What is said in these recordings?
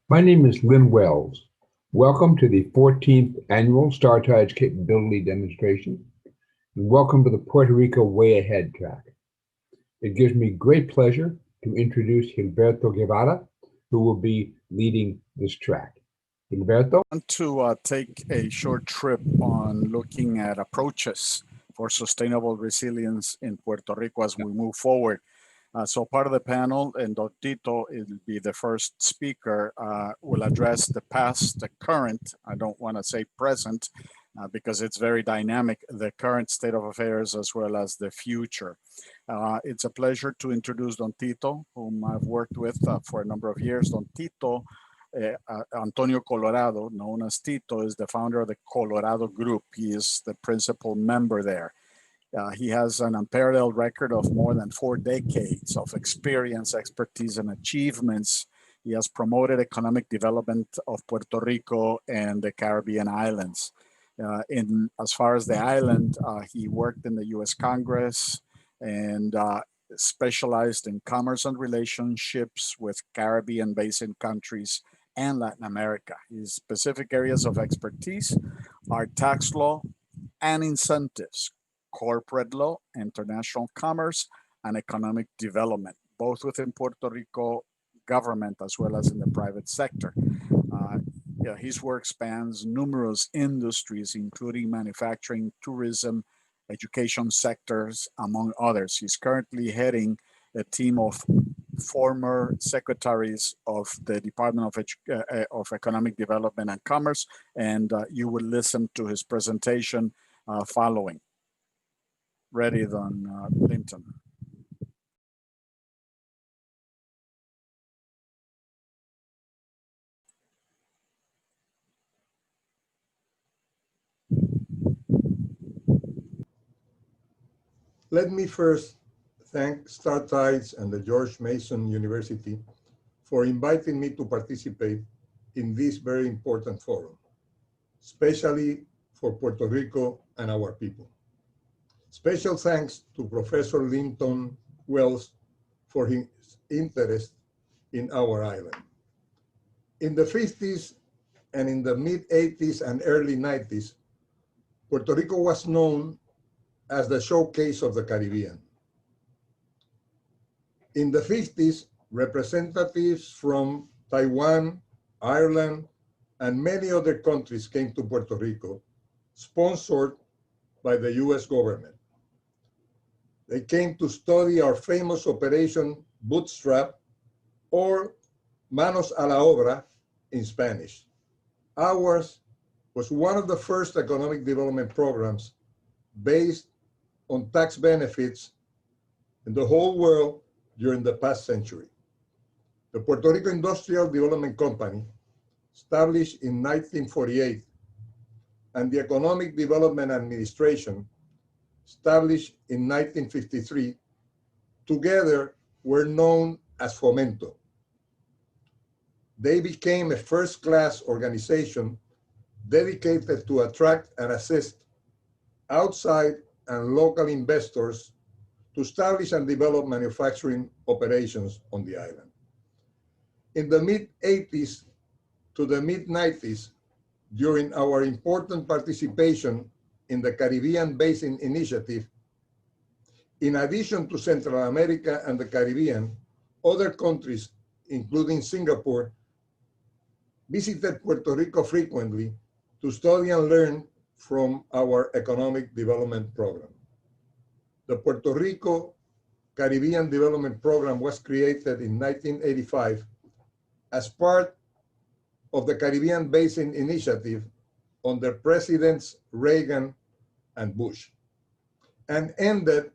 My name is Lynn Wells. Welcome to the 14th Annual Star Tides Capability Demonstration, and welcome to the Puerto Rico Way Ahead track. It gives me great pleasure to introduce Gilberto Guevara, who will be leading this track. Gilberto? I want to take a short trip on looking at approaches for sustainable resilience in Puerto Rico as we move forward. So part of the panel, and Tito will be the first speaker, will address the past, the current, I don't want to say present, because it's very dynamic, the current state of affairs as well as the future. It's a pleasure to introduce Don Tito, whom I've worked with for a number of years. Don Tito Antonio Colorado, known as Tito, is the founder of the Colorado Group. He is the principal member there. He has an unparalleled record of more than 4 decades of experience, expertise, and achievements. He has promoted economic development of Puerto Rico and the Caribbean islands. As far as the island, he worked in the U.S. Congress and specialized in commerce and relationships with Caribbean Basin countries and Latin America. His specific areas of expertise are tax law and incentives, corporate law, international commerce, and economic development, both within Puerto Rico government as well as in the private sector. His work spans numerous industries, including manufacturing, tourism, education sectors, among others. He's currently heading a team of former secretaries of the Department of Economic Development and Commerce, and you will listen to his presentation following. Ready, Don Linton. Let me first thank Star Tides and the George Mason University for inviting me to participate in this very important forum, especially for Puerto Rico and our people. Special thanks to Professor Linton Wells for his interest in our island. In the 50s and in the mid-80s and early 90s, Puerto Rico was known as the showcase of the Caribbean. In the 50s, representatives from Taiwan, Ireland, and many other countries came to Puerto Rico, sponsored by the US government. They came to study our famous Operation Bootstrap, or Manos a la Obra in Spanish. Ours was one of the first economic development programs based on tax benefits in the whole world during the past century. The Puerto Rico Industrial Development Company, established in 1948, and the Economic Development Administration, established in 1953, together were known as Fomento. They became a first-class organization dedicated to attract and assist outside and local investors to establish and develop manufacturing operations on the island. In the mid-80s to the mid-90s, during our important participation in the Caribbean Basin Initiative, in addition to Central America and the Caribbean, other countries, including Singapore, visited Puerto Rico frequently to study and learn from our economic development program. The Puerto Rico Caribbean Development Program was created in 1985 as part of the Caribbean Basin Initiative under Presidents Reagan and Bush, and ended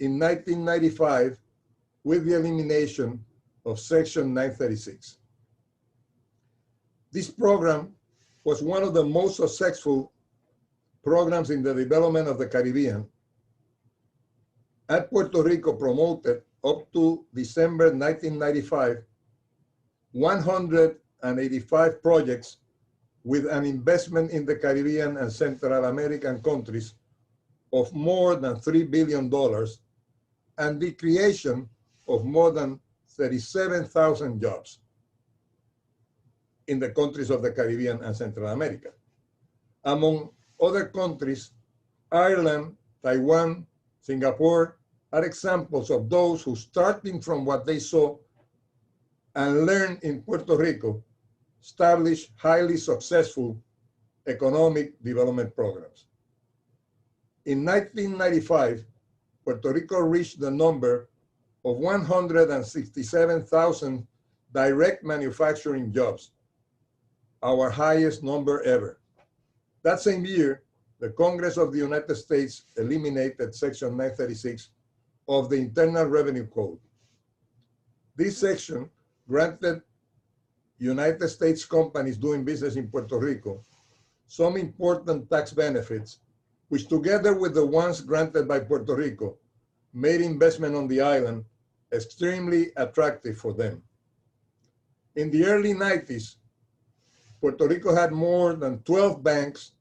in 1995 with the elimination of Section 936. This program was one of the most successful programs in the development of the Caribbean, and Puerto Rico promoted up to December 1995, 185 projects with an investment in the Caribbean and Central American countries of more than $3 billion and the creation of more than 37,000 jobs. in the countries of the Caribbean and Central America. Among other countries, Ireland, Taiwan, Singapore are examples of those who, starting from what they saw and learned in Puerto Rico, established highly successful economic development programs. In 1995, Puerto Rico reached the number of 167,000 direct manufacturing jobs, our highest number ever. That same year, the Congress of the United States eliminated Section 936 of the Internal Revenue Code. This section granted United States companies doing business in Puerto Rico some important tax benefits, which together with the ones granted by Puerto Rico, made investment on the island extremely attractive for them. In the early 90s, Puerto Rico had more than 12 banks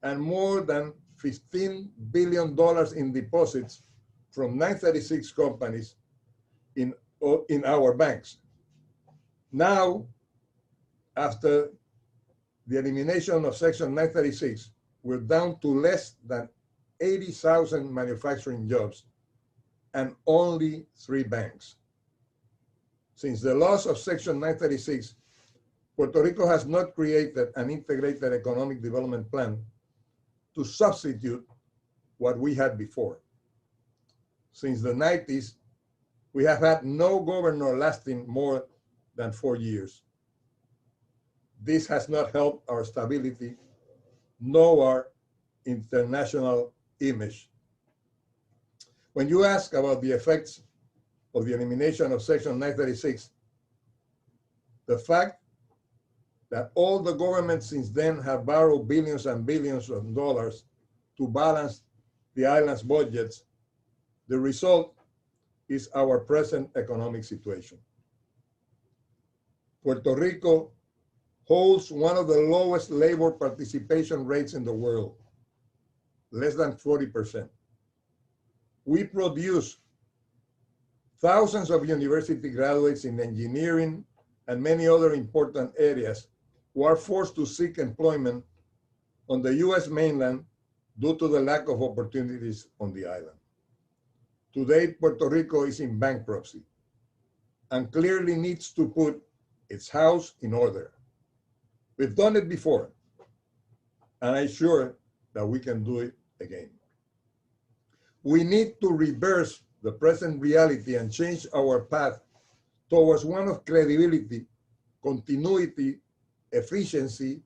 and more than $15 billion in deposits from 936 companies in our banks. Now, after the elimination of Section 936, we're down to less than 80,000 manufacturing jobs and only 3 banks. Since the loss of Section 936, Puerto Rico has not created an integrated economic development plan to substitute what we had before. Since the 90s, we have had no governor lasting more than 4 years. This has not helped our stability, nor our international image. When you ask about the effects of the elimination of Section 936, the fact that all the governments since then have borrowed billions and billions of dollars to balance the island's budgets, the result is our present economic situation. Puerto Rico holds one of the lowest labor participation rates in the world, less than 40%. We produce thousands of university graduates in engineering and many other important areas who are forced to seek employment on the US mainland due to the lack of opportunities on the island. Today, Puerto Rico is in bankruptcy and clearly needs to put its house in order. We've done it before, and I'm sure that we can do it again. We need to reverse the present reality and change our path towards one of credibility, continuity, efficiency,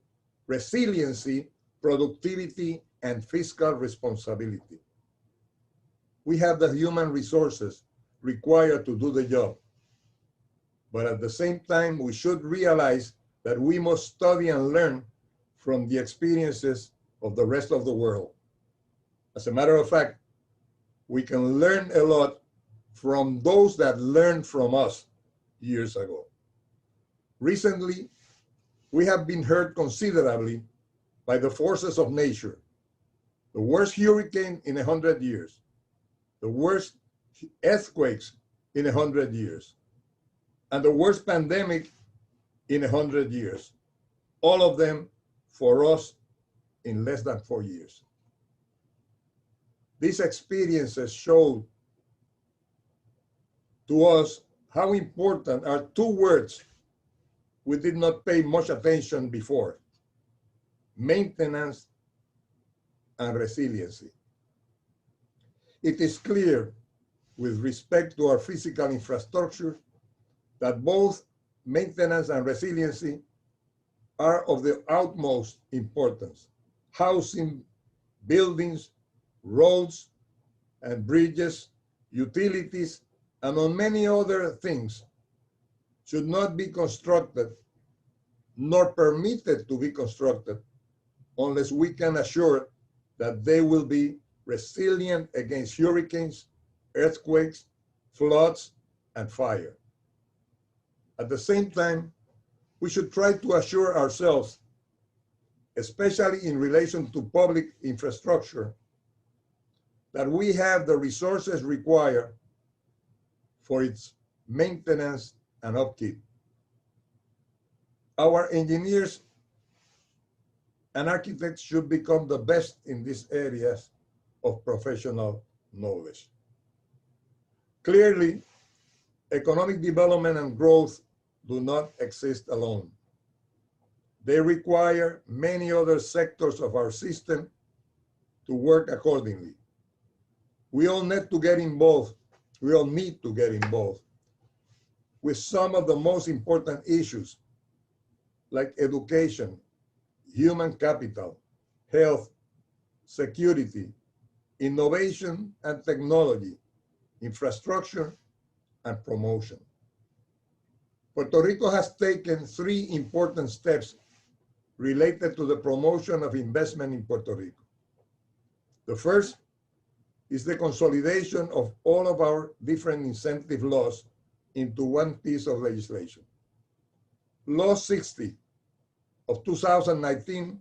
resiliency, productivity, and fiscal responsibility. We have the human resources required to do the job. But at the same time, we should realize that we must study and learn from the experiences of the rest of the world. As a matter of fact, we can learn a lot from those that learned from us years ago. Recently, we have been hurt considerably by the forces of nature. The worst hurricane in 100 years, the worst earthquakes in 100 years, and the worst pandemic in 100 years. All of them for us in less than 4 years. These experiences show to us how important are 2 words we did not pay much attention before: maintenance and resiliency. It is clear, with respect to our physical infrastructure, that both maintenance and resiliency are of the utmost importance. Housing, buildings, roads and bridges, utilities, and on many other things should not be constructed nor permitted to be constructed unless we can assure that they will be resilient against hurricanes, earthquakes, floods, and fire. At the same time, we should try to assure ourselves, especially in relation to public infrastructure, that we have the resources required for its maintenance and upkeep. Our engineers and architects should become the best in these areas of professional knowledge. Clearly, economic development and growth do not exist alone. They require many other sectors of our system to work accordingly. We all need to get involved. We all need to get involved with some of the most important issues like education, human capital, health, security, innovation and technology, infrastructure, and promotion. Puerto Rico has taken 3 important steps related to the promotion of investment in Puerto Rico. The first is the consolidation of all of our different incentive laws into one piece of legislation. Law 60 of 2019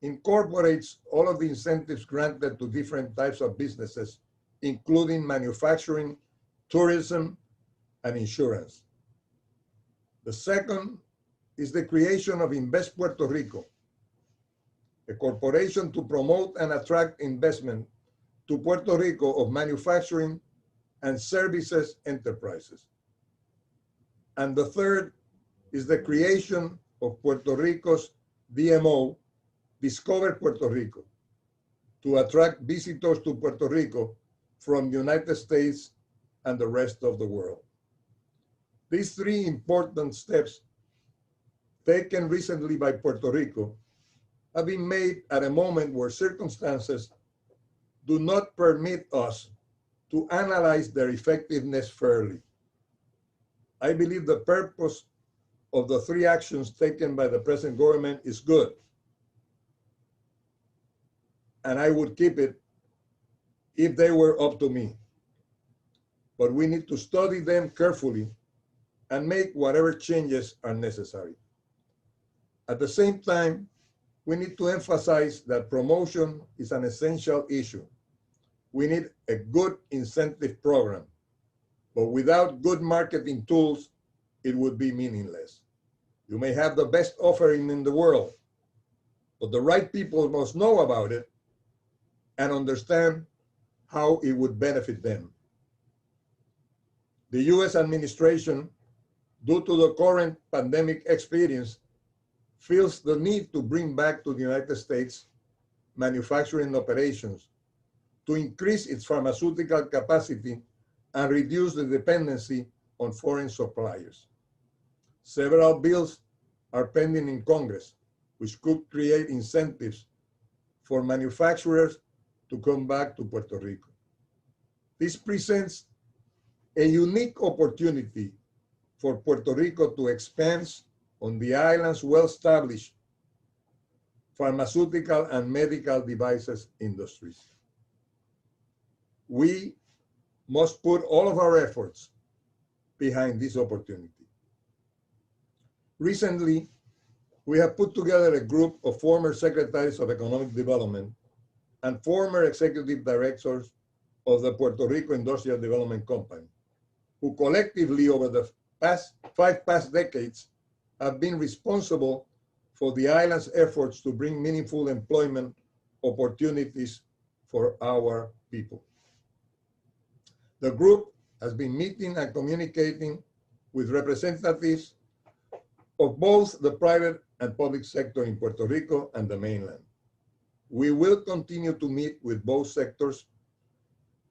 incorporates all of the incentives granted to different types of businesses, including manufacturing, tourism, and insurance. The second is the creation of Invest Puerto Rico, a corporation to promote and attract investment to Puerto Rico of manufacturing and services enterprises. And the third is the creation of Puerto Rico's DMO, Discover Puerto Rico, to attract visitors to Puerto Rico from the United States and the rest of the world. These 3 important steps taken recently by Puerto Rico have been made at a moment where circumstances do not permit us to analyze their effectiveness fairly. I believe the purpose of the 3 actions taken by the present government is good, and I would keep it if they were up to me. But we need to study them carefully and make whatever changes are necessary. At the same time, we need to emphasize that promotion is an essential issue. We need a good incentive program, but without good marketing tools, it would be meaningless. You may have the best offering in the world, but the right people must know about it and understand how it would benefit them. The US administration, due to the current pandemic experience, feels the need to bring back to the United States manufacturing operations to increase its pharmaceutical capacity and reduce the dependency on foreign suppliers. Several bills are pending in Congress, which could create incentives for manufacturers to come back to Puerto Rico. This presents a unique opportunity for Puerto Rico to expand on the island's well-established pharmaceutical and medical devices industries. We must put all of our efforts behind this opportunity. Recently, we have put together a group of former secretaries of economic development and former executive directors of the Puerto Rico Industrial Development Company, who collectively over the past 5 decades have been responsible for the island's efforts to bring meaningful employment opportunities for our people. The group has been meeting and communicating with representatives of both the private and public sector in Puerto Rico and the mainland. We will continue to meet with both sectors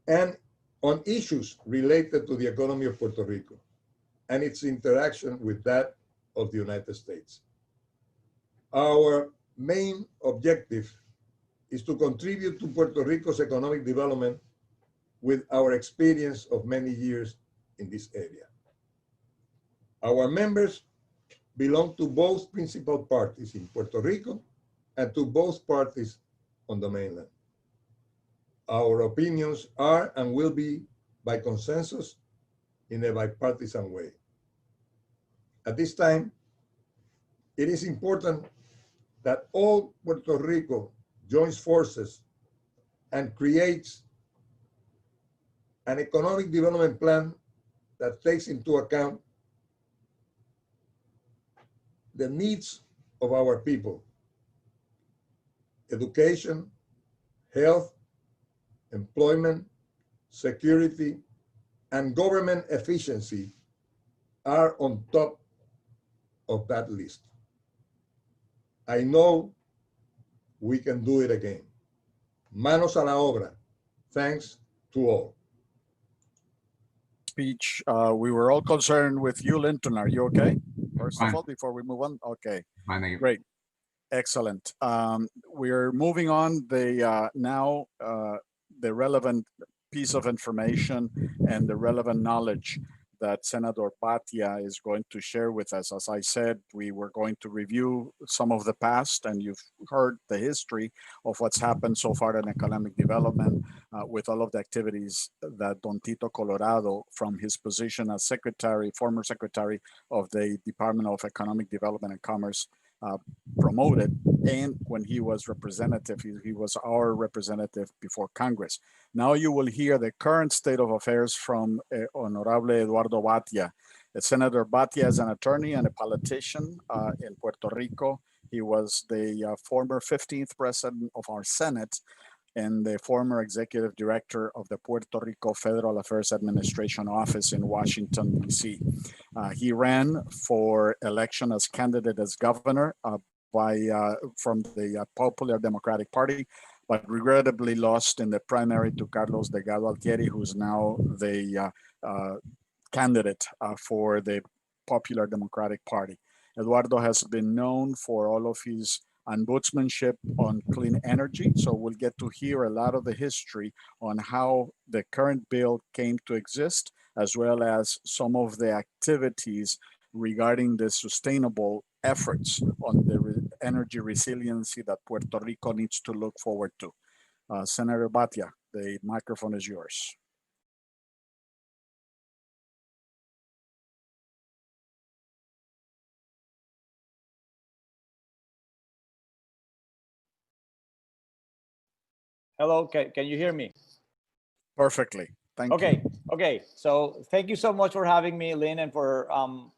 and on issues related to the economy of Puerto Rico and its interaction with that of the United States. Our main objective is to contribute to Puerto Rico's economic development with our experience of many years in this area. Our members belong to both principal parties in Puerto Rico and to both parties on the mainland. Our opinions are and will be by consensus in a bipartisan way. At this time, it is important that all Puerto Rico joins forces and creates an economic development plan that takes into account the needs of our people. Education, health, employment, security, and government efficiency are on top of that list. I know we can do it again. Manos a la obra. Thanks to all. Speech. We were all concerned with you, Linton. Are you okay? First Fine. of all, before we move on. Okay, Fine, thank you. great. Excellent. We're moving on. The relevant piece of information and the relevant knowledge that Senator Batia is going to share with us. As I said, we were going to review some of the past, and you've heard the history of what's happened so far in economic development with all of the activities that Don Tito Colorado, from his position as former secretary of the Department of Economic Development and Commerce, promoted, and when he was representative, he was our representative before Congress. Now you will hear the current state of affairs from Honorable Eduardo Batia. Senator Batia is an attorney and a politician in Puerto Rico. He was the former 15th president of our Senate and the former executive director of the Puerto Rico Federal Affairs Administration office in Washington, D.C. He ran for election as candidate as governor from the Popular Democratic Party, but regrettably lost in the primary to Carlos Delgado Altieri, who's now the candidate for the Popular Democratic Party. Eduardo has been known for all of his ombudsmanship on clean energy. So we'll get to hear a lot of the history on how the current bill came to exist, as well as some of the activities regarding the sustainable efforts on the energy resiliency that Puerto Rico needs to look forward to. Senator Batia, the microphone is yours. Hello, can you hear me? Perfectly. Thank you. Okay. So thank you so much for having me, Lynn, and for all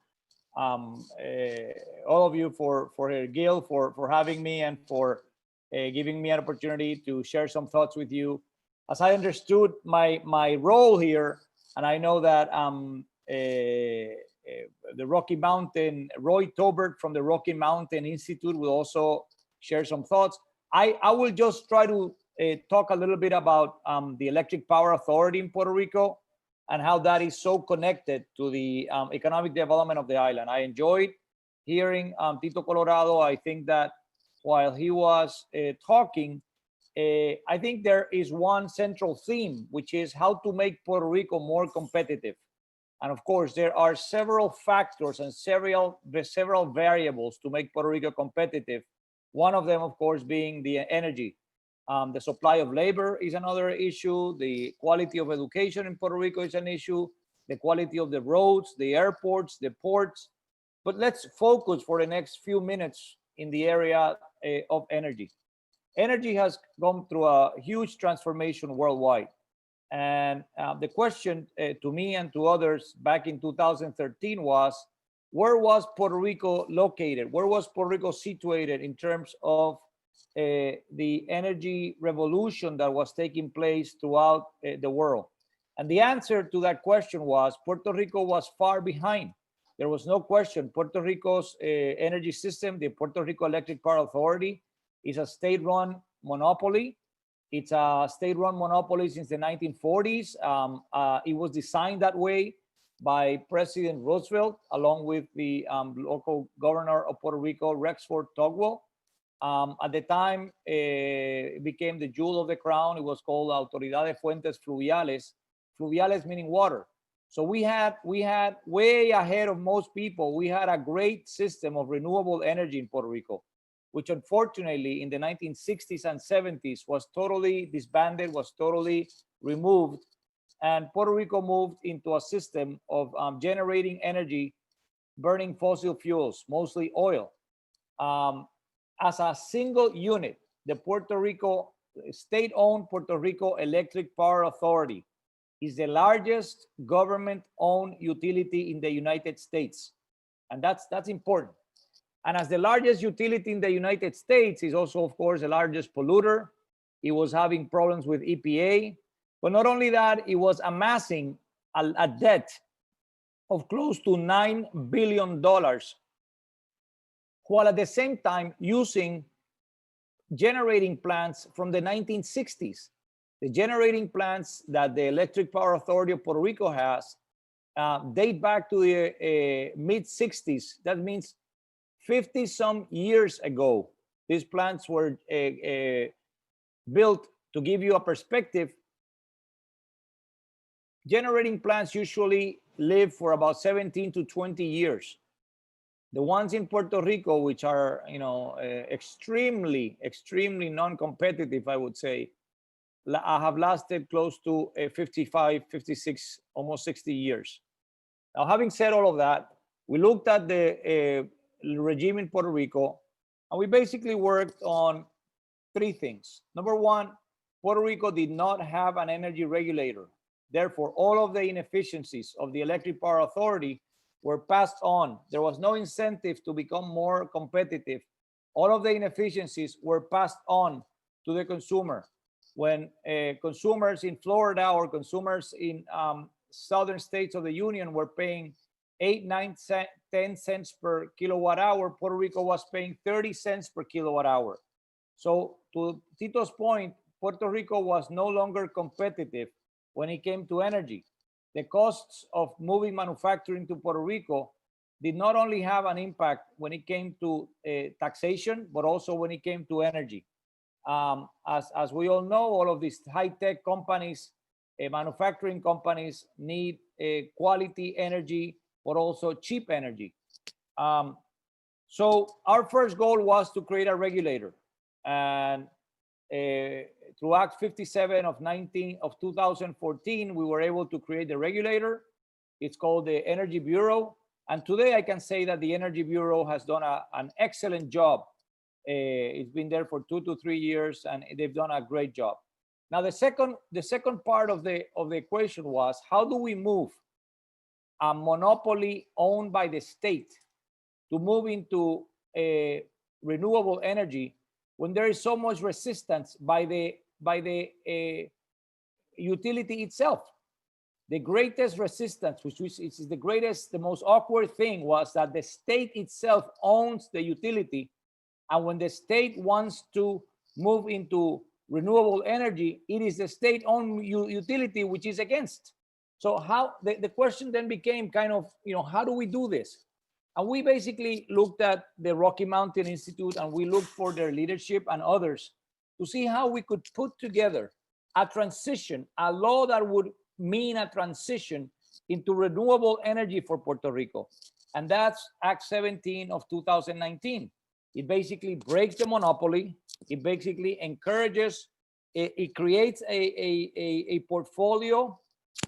of you, for Gil, for having me, and for giving me an opportunity to share some thoughts with you. As I understood my role here, and I know that the Rocky Mountain, Roy Tobert from the Rocky Mountain Institute will also share some thoughts. I will just try to talk a little bit about the Electric Power Authority in Puerto Rico and how that is so connected to the economic development of the island. I enjoyed hearing Tito Colorado. I think that while he was talking, I think there is one central theme, which is how to make Puerto Rico more competitive. And of course, there are several factors and several variables to make Puerto Rico competitive. One of them, of course, being the energy. The supply of labor is another issue. The quality of education in Puerto Rico is an issue. The quality of the roads, the airports, the ports. But let's focus for the next few minutes in the area of energy. Energy has gone through a huge transformation worldwide. And the question to me and to others back in 2013 was, where was Puerto Rico located? Where was Puerto Rico situated in terms of the energy revolution that was taking place throughout the world? And the answer to that question was Puerto Rico was far behind. There was no question. Puerto Rico's energy system, the Puerto Rico Electric Power Authority, is a state-run monopoly. It's a state-run monopoly since the 1940s. It was designed that way by President Roosevelt, along with the local governor of Puerto Rico, Rexford Tugwell. At the time, it became the jewel of the crown. It was called Autoridad de Fuentes Fluviales, fluviales meaning water. So we had way ahead of most people, we had a great system of renewable energy in Puerto Rico, which unfortunately in the 1960s and 70s was totally disbanded, was totally removed. And Puerto Rico moved into a system of generating energy, burning fossil fuels, mostly oil. As a single unit, the Puerto Rico, state-owned Puerto Rico Electric Power Authority is the largest government-owned utility in the United States. And that's important. And as the largest utility in the United States, is also, of course, the largest polluter. It was having problems with EPA. But not only that, it was amassing a debt of close to $9 billion, while at the same time using generating plants from the 1960s. The generating plants that the Electric Power Authority of Puerto Rico has date back to the mid-60s. That means 50 some years ago. These plants were built. To give you a perspective, generating plants usually live for about 17 to 20 years. The ones in Puerto Rico, which are, extremely non-competitive, I would say, have lasted close to 55, 56, almost 60 years. Now, having said all of that, we looked at the regime in Puerto Rico, and we basically worked on three things. Number one, Puerto Rico did not have an energy regulator. Therefore, all of the inefficiencies of the Electric Power Authority were passed on. There was no incentive to become more competitive. All of the inefficiencies were passed on to the consumer. When consumers in Florida or consumers in southern states of the Union were paying 8, 9, 10 cents per kilowatt hour, Puerto Rico was paying 30 cents per kilowatt hour. So to Tito's point, Puerto Rico was no longer competitive when it came to energy. The costs of moving manufacturing to Puerto Rico did not only have an impact when it came to taxation, but also when it came to energy. As we all know, all of these high-tech companies, manufacturing companies need quality energy, but also cheap energy. So our first goal was to create a regulator. And through Act 57 of 2014, we were able to create the regulator. It's called the Energy Bureau. And today I can say that the Energy Bureau has done an excellent job. It's been there for 2 to 3 years, and they've done a great job. Now, the second part of the equation was, how do we move a monopoly owned by the state to move into renewable energy when there is so much resistance by the utility itself? The greatest resistance, which is the most awkward thing, was that the state itself owns the utility. And when the state wants to move into renewable energy, it is the state-owned utility which is against. So how the question then became kind of, how do we do this? And we basically looked at the Rocky Mountain Institute, and we looked for their leadership and others to see how we could put together a transition, a law that would mean a transition into renewable energy for Puerto Rico. And that's Act 17 of 2019. It basically breaks the monopoly. It basically encourages, it creates a portfolio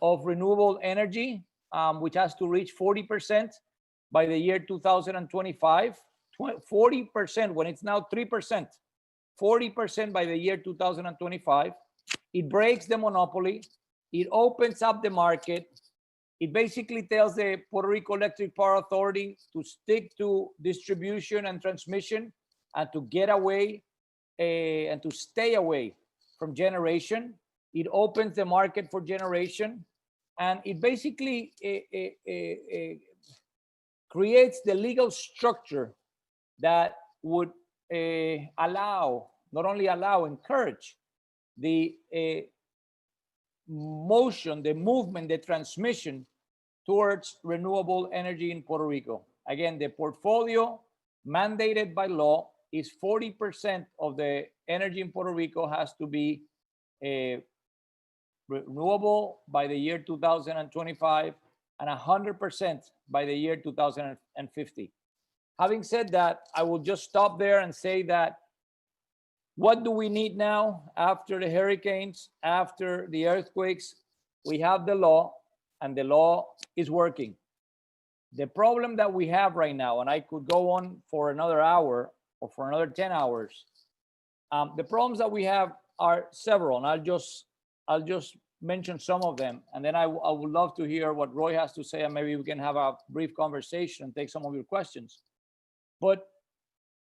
of renewable energy, which has to reach 40% by the year 2025, 40% when it's now 3%, 40% by the year 2025. It breaks the monopoly. It opens up the market. It basically tells the Puerto Rico Electric Power Authority to stick to distribution and transmission, and to get away and to stay away from generation. It opens the market for generation, and it basically creates the legal structure that would encourage the motion, the movement, the transmission towards renewable energy in Puerto Rico. Again, the portfolio mandated by law is 40% of the energy in Puerto Rico has to be renewable by the year 2025, and 100% by the year 2050. Having said that, I will just stop there and say that what do we need now after the hurricanes, after the earthquakes? We have the law, and the law is working. The problem that we have right now, and I could go on for another hour or for another 10 hours, the problems that we have are several, and I'll just mention some of them, and then I would love to hear what Roy has to say, and maybe we can have a brief conversation and take some of your questions. But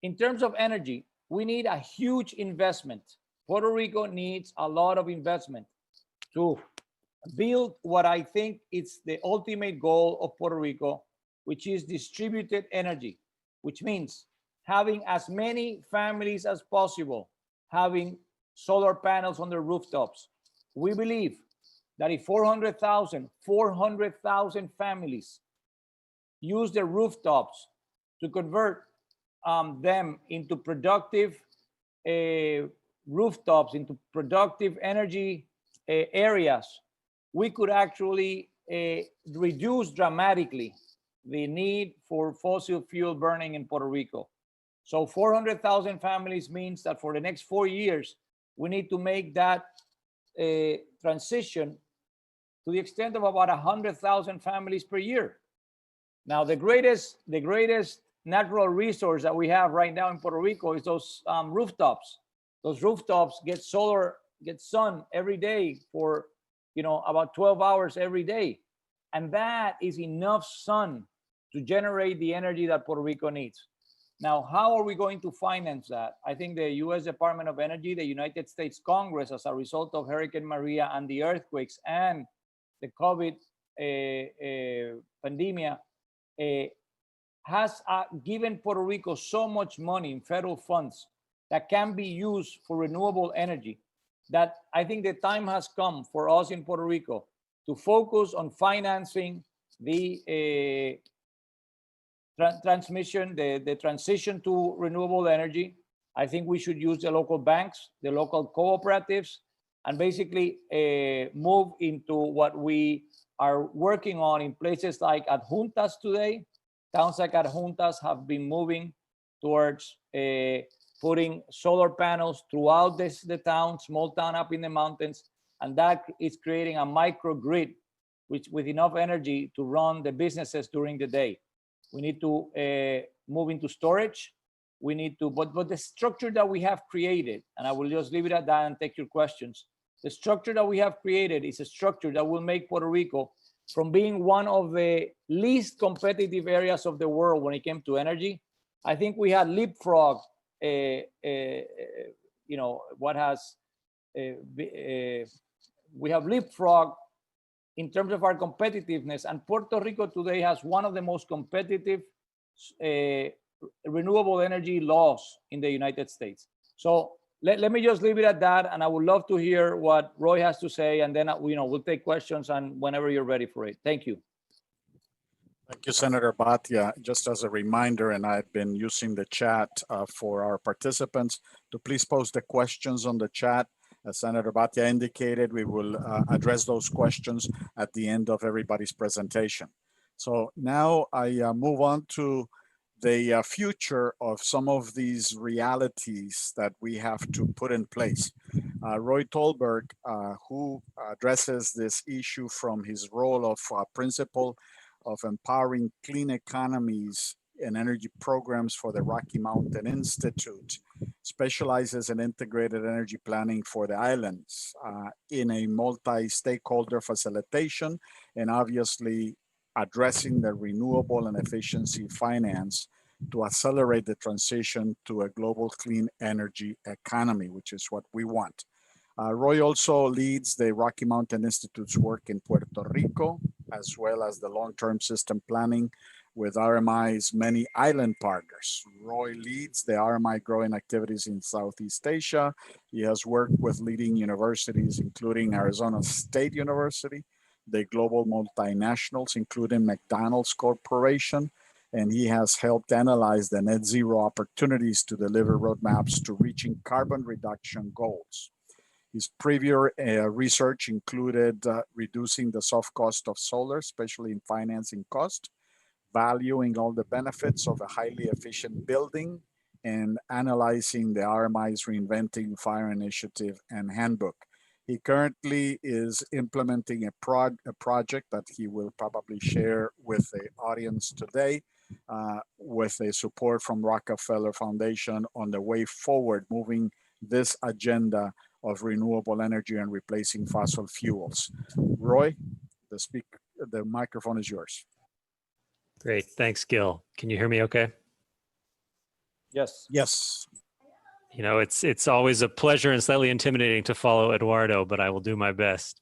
in terms of energy, we need a huge investment. Puerto Rico needs a lot of investment to build what I think is the ultimate goal of Puerto Rico, which is distributed energy, which means having as many families as possible having solar panels on their rooftops. We believe that if 400,000 families use their rooftops to convert them into productive rooftops, into productive energy areas, we could actually reduce dramatically the need for fossil fuel burning in Puerto Rico. So 400,000 families means that for the next 4 years, we need to make that transition to the extent of about 100,000 families per year. Now, the greatest natural resource that we have right now in Puerto Rico is those rooftops. Those rooftops get sun every day for, about 12 hours every day. And that is enough sun to generate the energy that Puerto Rico needs. Now, how are we going to finance that? I think the U.S. Department of Energy, the United States Congress, as a result of Hurricane Maria and the earthquakes and the COVID pandemic, has given Puerto Rico so much money in federal funds that can be used for renewable energy that I think the time has come for us in Puerto Rico to focus on financing the transmission, the transition to renewable energy. I think we should use the local banks, the local cooperatives, and basically move into what we are working on in places like Adjuntas today. Towns like Adjuntas have been moving towards putting solar panels throughout the town, small town up in the mountains, and that is creating a microgrid with enough energy to run the businesses during the day. We need to move into storage. We need to, but the structure that we have created, and I will just leave it at that and take your questions. The structure that we have created is a structure that will make Puerto Rico from being one of the least competitive areas of the world when it came to energy. I think we had leapfrogged, we have leapfrogged in terms of our competitiveness, and Puerto Rico today has one of the most competitive renewable energy laws in the United States. So let me just leave it at that, and I would love to hear what Roy has to say, and then we'll take questions and whenever you're ready for it. Thank you. Thank you, Senator Bhatia. Just as a reminder, and I've been using the chat for our participants, to please post the questions on the chat. As Senator Bhatia indicated, we will address those questions at the end of everybody's presentation. So now I move on to the future of some of these realities that we have to put in place. Roy Tolberg, who addresses this issue from his role of principal of empowering clean economies and energy programs for the Rocky Mountain Institute, specializes in integrated energy planning for the islands in a multi-stakeholder facilitation, and obviously addressing the renewable and efficiency finance to accelerate the transition to a global clean energy economy, which is what we want. Roy also leads the Rocky Mountain Institute's work in Puerto Rico, as well as the long-term system planning with RMI's many island partners. Roy leads the RMI growing activities in Southeast Asia. He has worked with leading universities, including Arizona State University, the global multinationals, including McDonald's Corporation, and he has helped analyze the net zero opportunities to deliver roadmaps to reaching carbon reduction goals. His previous research included reducing the soft cost of solar, especially in financing cost, valuing all the benefits of a highly efficient building, and analyzing the RMI's Reinventing Fire Initiative and Handbook. He currently is implementing a project that he will probably share with the audience today with the support from Rockefeller Foundation on the way forward, moving this agenda of renewable energy and replacing fossil fuels. Roy, the microphone is yours. Great, thanks, Gil. Can you hear me okay? Yes. Yes. You know, it's always a pleasure and slightly intimidating to follow Eduardo, but I will do my best.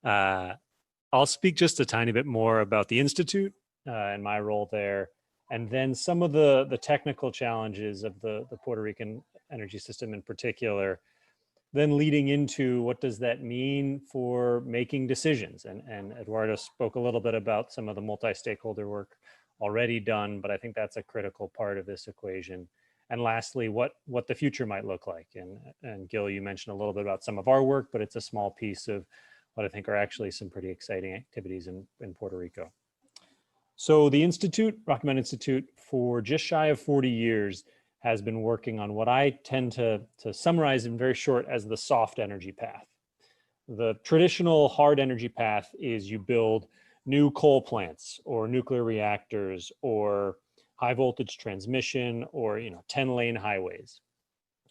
I'll speak just a tiny bit more about the Institute and my role there, and then some of the technical challenges of the Puerto Rican energy system in particular, then leading into what does that mean for making decisions. And Eduardo spoke a little bit about some of the multi-stakeholder work already done, but I think that's a critical part of this equation. And lastly, what the future might look like. And Gil, you mentioned a little bit about some of our work, but it's a small piece of what I think are actually some pretty exciting activities in Puerto Rico. So the Institute, Rocky Mountain Institute, for just shy of 40 years, has been working on what I tend to summarize in very short as the soft energy path. The traditional hard energy path is you build new coal plants or nuclear reactors or high voltage transmission or 10-lane highways.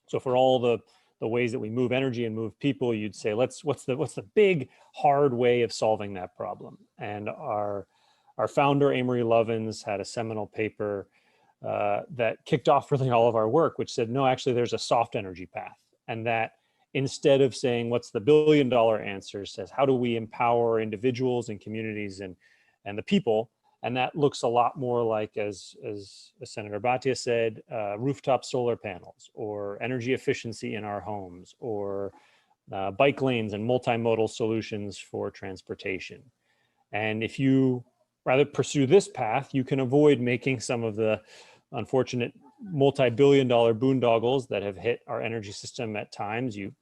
So for all the ways that we move energy and move people, you'd say, what's the big hard way of solving that problem? And our founder, Amory Lovins, had a seminal paper that kicked off really all of our work, which said, no, actually there's a soft energy path. And that instead of saying, what's the billion-dollar answer, says, how do we empower individuals and communities and the people? And that looks a lot more like, as Senator Bhatia said, rooftop solar panels or energy efficiency in our homes or bike lanes and multimodal solutions for transportation. And if you rather pursue this path, you can avoid making some of the unfortunate multi-billion-dollar boondoggles that have hit our energy system at times. You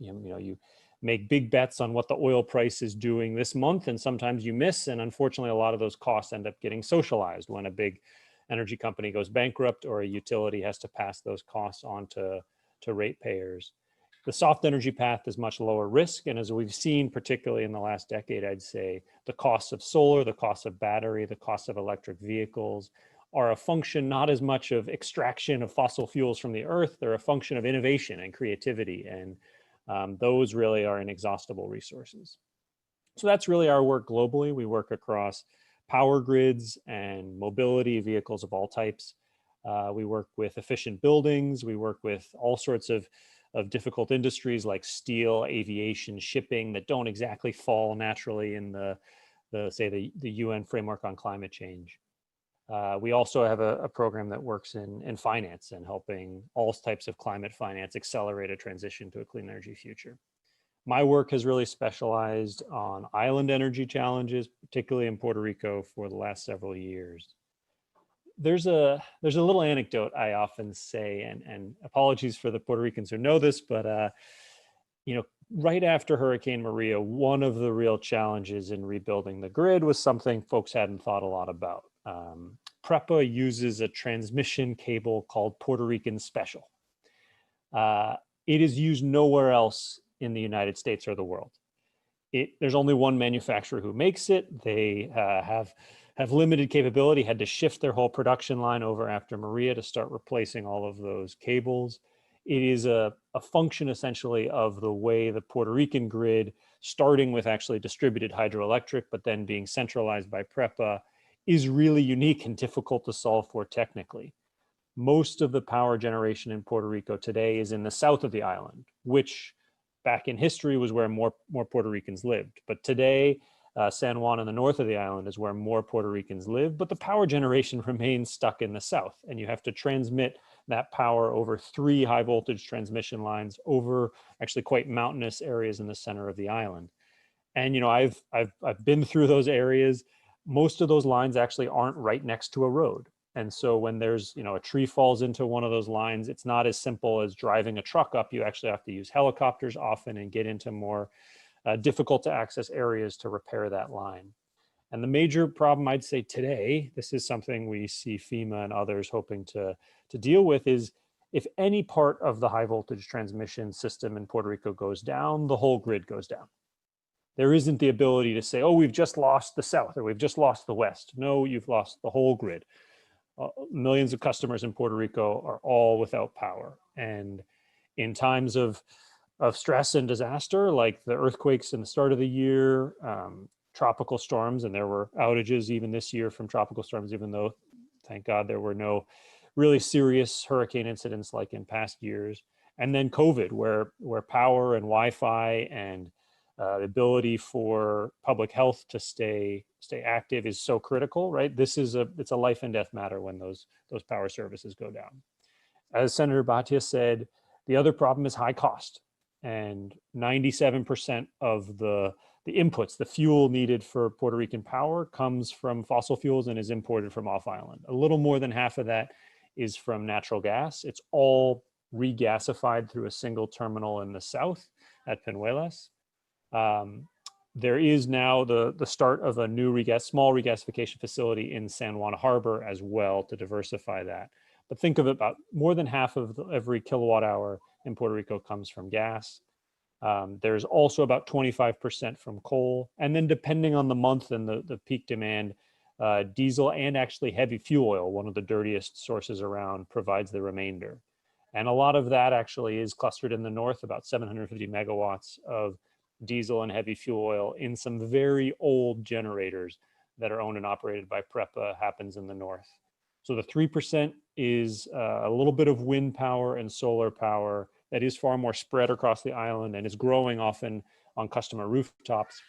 make big bets on what the oil price is doing this month, and sometimes you miss. And unfortunately, a lot of those costs end up getting socialized when a big energy company goes bankrupt or a utility has to pass those costs on to ratepayers. The soft energy path is much lower risk. And as we've seen, particularly in the last decade, I'd say the costs of solar, the cost of battery, the cost of electric vehicles are a function not as much of extraction of fossil fuels from the earth, they're a function of innovation and creativity. And those really are inexhaustible resources. So that's really our work globally. We work across power grids and mobility vehicles of all types. We work with efficient buildings. We work with all sorts of difficult industries like steel, aviation, shipping that don't exactly fall naturally in the UN framework on climate change. We also have a program that works in finance and helping all types of climate finance accelerate a transition to a clean energy future. My work has really specialized on island energy challenges, particularly in Puerto Rico for the last several years. There's a little anecdote I often say, and apologies for the Puerto Ricans who know this, but right after Hurricane Maria, one of the real challenges in rebuilding the grid was something folks hadn't thought a lot about. PREPA uses a transmission cable called Puerto Rican Special. It is used nowhere else in the United States or the world. There's only one manufacturer who makes it. They have limited capability, had to shift their whole production line over after Maria to start replacing all of those cables. It is a function essentially of the way the Puerto Rican grid, starting with actually distributed hydroelectric, but then being centralized by PREPA, is really unique and difficult to solve for technically. Most of the power generation in Puerto Rico today is in the south of the island, which back in history was where more Puerto Ricans lived. But today, San Juan in the north of the island is where more Puerto Ricans live, but the power generation remains stuck in the south. And you have to transmit that power over 3 high voltage transmission lines over actually quite mountainous areas in the center of the island. And I've been through those areas. Most of those lines actually aren't right next to a road. And so when there's, a tree falls into one of those lines, it's not as simple as driving a truck up. You actually have to use helicopters often and get into more difficult to access areas to repair that line. And the major problem I'd say today, this is something we see FEMA and others hoping to deal with, is if any part of the high voltage transmission system in Puerto Rico goes down, the whole grid goes down. There isn't the ability to say, oh, we've just lost the south or we've just lost the west. No, you've lost the whole grid. Millions of customers in Puerto Rico are all without power. And in times of stress and disaster, like the earthquakes in the start of the year, tropical storms, and there were outages even this year from tropical storms, even though, thank God, there were no really serious hurricane incidents like in past years. And then COVID, where power and Wi-Fi and the ability for public health to stay active is so critical, right? It's a life and death matter when those power services go down. As Senator Bhatia said, the other problem is high cost, and 97% of the inputs, the fuel needed for Puerto Rican power, comes from fossil fuels and is imported from off island. A little more than half of that is from natural gas. It's all regasified through a single terminal in the south at Peñuelas. There is now the start of a new small regasification facility in San Juan Harbor as well to diversify that. But think of it, about more than half of every kilowatt hour in Puerto Rico comes from gas. There's also about 25% from coal. And then depending on the month and the peak demand, diesel and actually heavy fuel oil, one of the dirtiest sources around, provides the remainder. And a lot of that actually is clustered in the north, about 750 megawatts of diesel and heavy fuel oil in some very old generators that are owned and operated by PREPA happens in the north. So the 3% is a little bit of wind power and solar power that is far more spread across the island and is growing often on customer rooftops.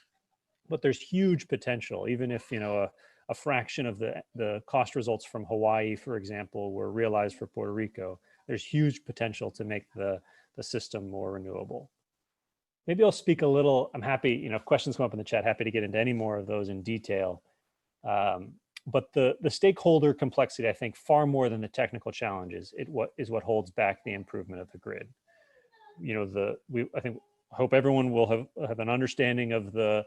But there's huge potential, even if a fraction of the cost results from Hawaii, for example, were realized for Puerto Rico. There's huge potential to make the system more renewable. Maybe I'll speak a little. I'm happy, if questions come up in the chat, happy to get into any more of those in detail. But the stakeholder complexity, I think, far more than the technical challenges, is what holds back the improvement of the grid. I hope everyone will have an understanding of the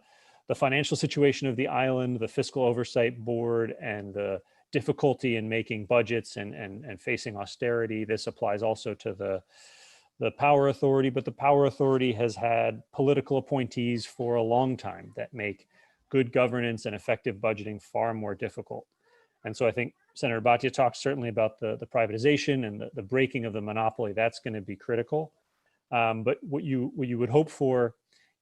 financial situation of the island, the fiscal oversight board, and the difficulty in making budgets and facing austerity. This applies also to the Power Authority, but the Power Authority has had political appointees for a long time that make good governance and effective budgeting far more difficult. And so I think Senator Bhatia talked certainly about the privatization and the breaking of the monopoly. That's going to be critical. But what you would hope for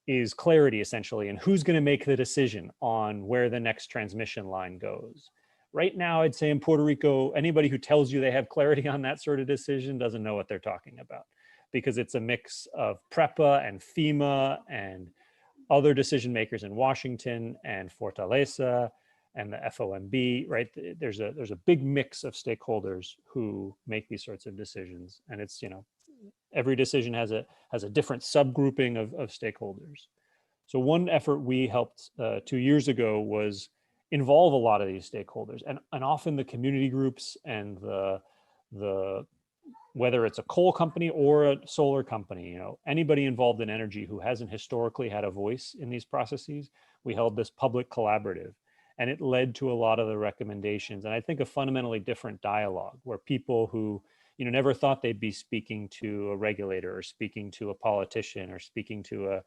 is clarity, essentially, and who's going to make the decision on where the next transmission line goes. Right now, I'd say in Puerto Rico, anybody who tells you they have clarity on that sort of decision doesn't know what they're talking about, because it's a mix of PREPA and FEMA and other decision makers in Washington and Fortaleza and the FOMB, right? There's a big mix of stakeholders who make these sorts of decisions. And it's, every decision has a different subgrouping of stakeholders. So one effort we helped 2 years ago was involve a lot of these stakeholders, and often the community groups and the whether it's a coal company or a solar company, anybody involved in energy who hasn't historically had a voice in these processes, we held this public collaborative, and it led to a lot of the recommendations. And I think a fundamentally different dialogue where people who, never thought they'd be speaking to a regulator or speaking to a politician or speaking to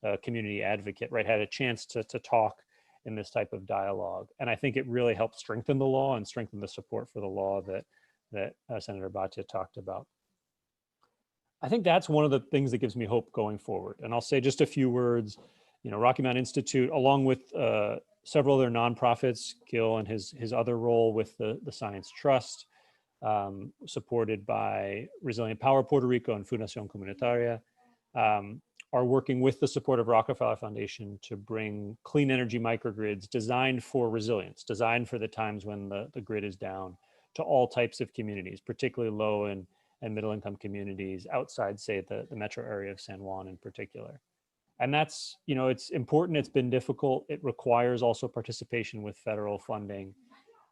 a community advocate, right, had a chance to talk in this type of dialogue. And I think it really helped strengthen the law and strengthen the support for the law that Senator Bhatia talked about. I think that's one of the things that gives me hope going forward. And I'll say just a few words. Rocky Mountain Institute, along with several other nonprofits, Gil and his other role with the Science Trust, supported by Resilient Power Puerto Rico and Fundación Comunitaria, are working with the support of Rockefeller Foundation to bring clean energy microgrids designed for resilience, designed for the times when the grid is down, to all types of communities, particularly low and middle income communities outside, say, the metro area of San Juan in particular. And that's, it's important, it's been difficult. It requires also participation with federal funding.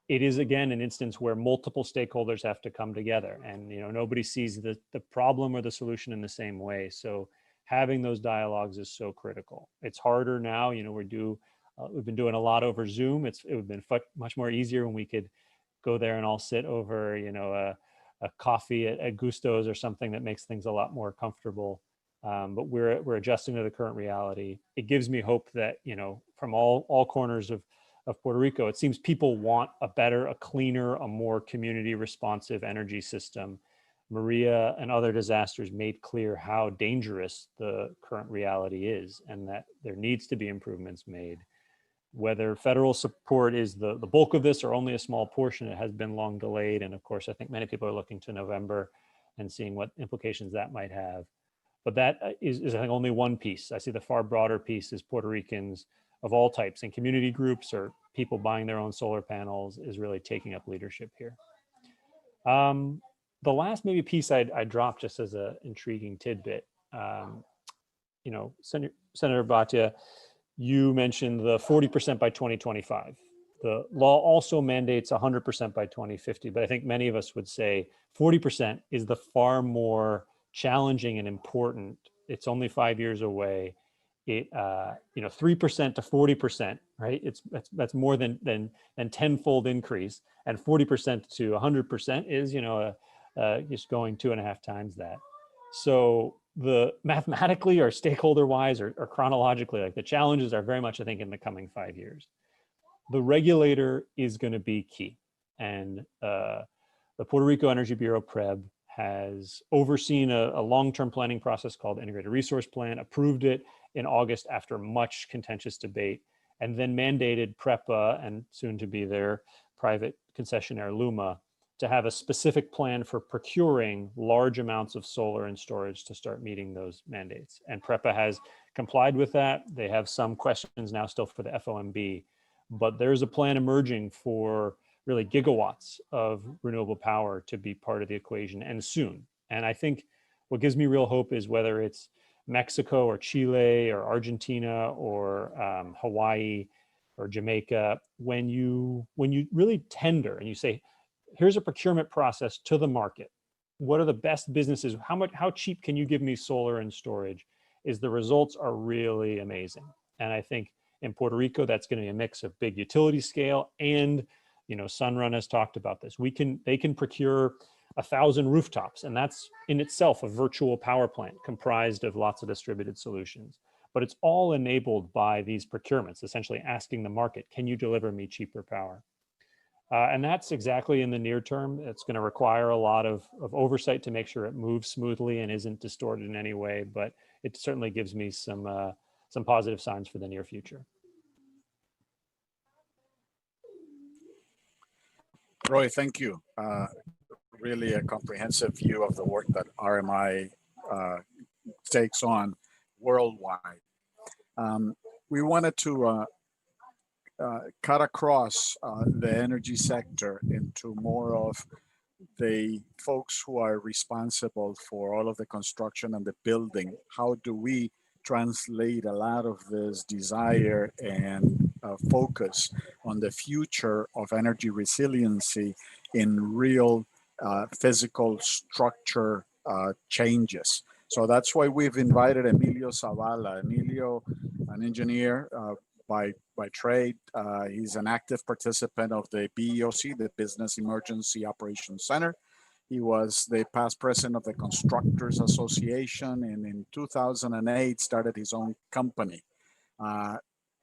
It is, again, an instance where multiple stakeholders have to come together, and nobody sees the problem or the solution in the same way. So having those dialogues is so critical. It's harder now, we've been doing a lot over Zoom. It would have been much more easier when we could go there and all sit over, a coffee at Gusto's or something that makes things a lot more comfortable. But we're adjusting to the current reality. It gives me hope that, from all corners of Puerto Rico, it seems people want a better, a cleaner, a more community responsive energy system. Maria and other disasters made clear how dangerous the current reality is, and that there needs to be improvements made. Whether federal support is the bulk of this or only a small portion, it has been long delayed. And of course, I think many people are looking to November and seeing what implications that might have. But that is I think, only one piece. I see the far broader piece is Puerto Ricans of all types and community groups or people buying their own solar panels is really taking up leadership here. The last maybe piece I dropped just as an intriguing tidbit, you know, Senator Bhatia, you mentioned the 40% by 2025. The law also mandates 100% by 2050, but I think many of us would say 40% is the far more challenging and important. It's only 5 years away. It, you know, 3% to 40%, right? That's more than tenfold increase, and 40% to 100% is, you know, just going 2.5 times that. So the mathematically or stakeholder wise or chronologically, like the challenges are very much, I think, in the coming 5 years. The regulator is going to be key. And the Puerto Rico Energy Bureau, PREB, has overseen a long-term planning process called Integrated Resource Plan, approved it in August after much contentious debate, and then mandated PREPA and soon to be their private concessionaire LUMA to have a specific plan for procuring large amounts of solar and storage to start meeting those mandates. And PREPA has complied with that. They have some questions now still for the FOMB, but there's a plan emerging for really gigawatts of renewable power to be part of the equation, and soon. And I think what gives me real hope is whether it's Mexico or Chile or Argentina or Hawaii or Jamaica, when you really tender and you say, here's a procurement process to the market. What are the best businesses? How cheap can you give me solar and storage? Is the results are really amazing. And I think in Puerto Rico, that's going to be a mix of big utility scale and, you know, Sunrun has talked about this. They can procure 1,000 rooftops, and that's in itself a virtual power plant comprised of lots of distributed solutions. But it's all enabled by these procurements, essentially asking the market, can you deliver me cheaper power? And that's exactly in the near term. It's going to require a lot of oversight to make sure it moves smoothly and isn't distorted in any way, but it certainly gives me some positive signs for the near future. Roy, thank you. Really a comprehensive view of the work that RMI takes on worldwide. We wanted to cut across the energy sector into more of the folks who are responsible for all of the construction and the building. How do we translate a lot of this desire and focus on the future of energy resiliency in real physical structure changes? So that's why we've invited Emilio Zavala. Emilio, an engineer by trade. He's an active participant of the BEOC, the Business Emergency Operations Center. He was the past president of the Constructors Association, and in 2008 started his own company,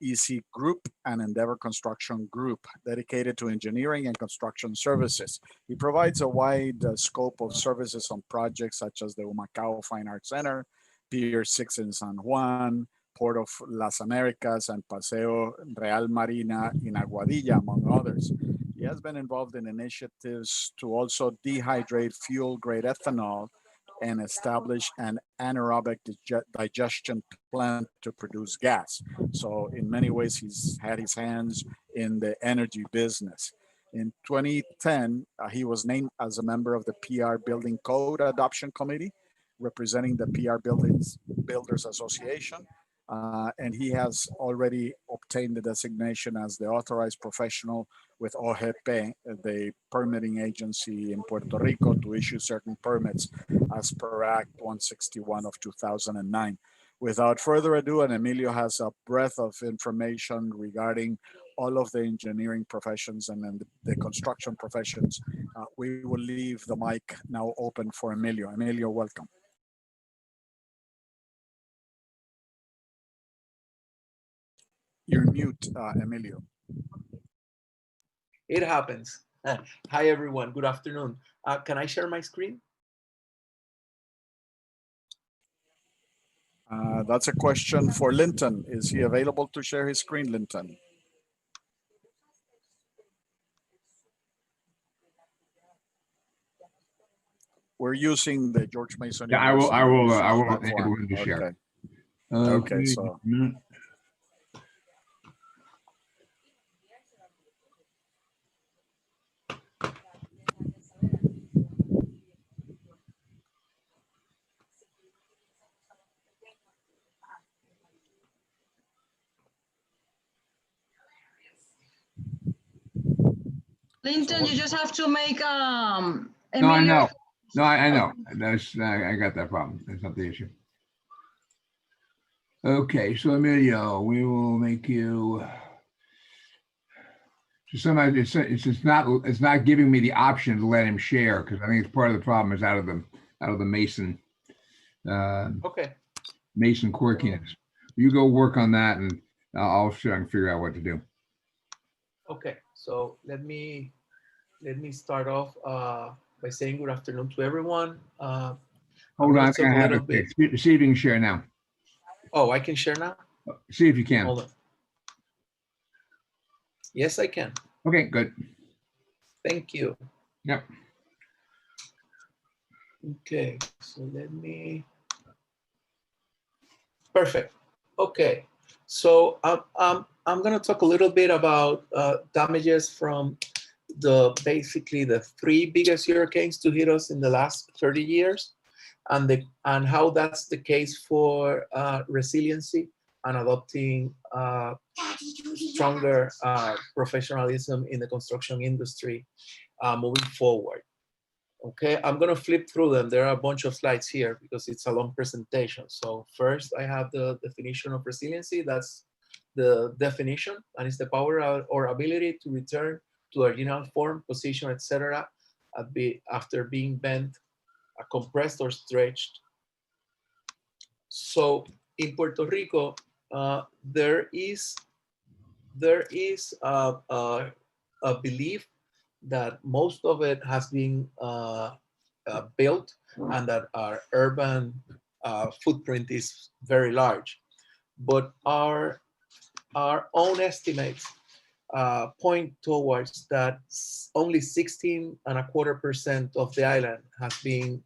EC Group and Endeavor Construction Group, dedicated to engineering and construction services. He provides a wide scope of services on projects such as the Humacao Fine Arts Center, Pier 6 in San Juan, Port of Las Americas, and Paseo Real Marina in Aguadilla, among others. He has been involved in initiatives to also dehydrate fuel-grade ethanol and establish an anaerobic digestion plant to produce gas. So in many ways, he's had his hands in the energy business. In 2010, he was named as a member of the PR Building Code Adoption Committee, representing the PR Builders Association. And he has already obtained the designation as the authorized professional with OGP, the permitting agency in Puerto Rico, to issue certain permits as per Act 161 of 2009. Without further ado, and Emilio has a breadth of information regarding all of the engineering professions and then the construction professions, we will leave the mic now open for Emilio. Emilio, welcome. You're mute, Emilio. It happens. Hi, everyone. Good afternoon. Can I share my screen? That's a question for Linton. Is he available to share his screen, Linton? we're using the George Mason Yeah, I will University enable him to share. Okay. Okay, Okay, just so a minute. Linton, you just have to make No, I Emilio- know. No, I know. I got that problem. That's not the issue. Okay, so Emilio, we will make you. So sometimes it's not giving me the option to let him share because I think it's part of the problem is out of the Mason Okay. Mason quirkiness. You go work on that and I'll try and figure out what to do. Okay. So let me start off by saying good afternoon to everyone. Hold I'm on, gonna I'm talk gonna a have little it. bit. See if you can share now. Oh, I can share now? See if you can. Hold on. Yes, I can. Okay, good. Thank you. Yep. Okay, so let me. Perfect. Okay, so I'm going to talk a little bit about damages from basically the three biggest hurricanes to hit us in the last 30 years, and how that's the case for resiliency and adopting stronger professionalism in the construction industry moving forward. Okay, I'm going to flip through them. There are a bunch of slides here because it's a long presentation. So first I have the definition of resiliency. That's the definition, and it's the power or ability to return to original form, position, etc. after being bent, compressed, or stretched. So in Puerto Rico, there is a belief that most of it has been built and that our urban footprint is very large. But our own estimates point towards that only 16.25% of the island has been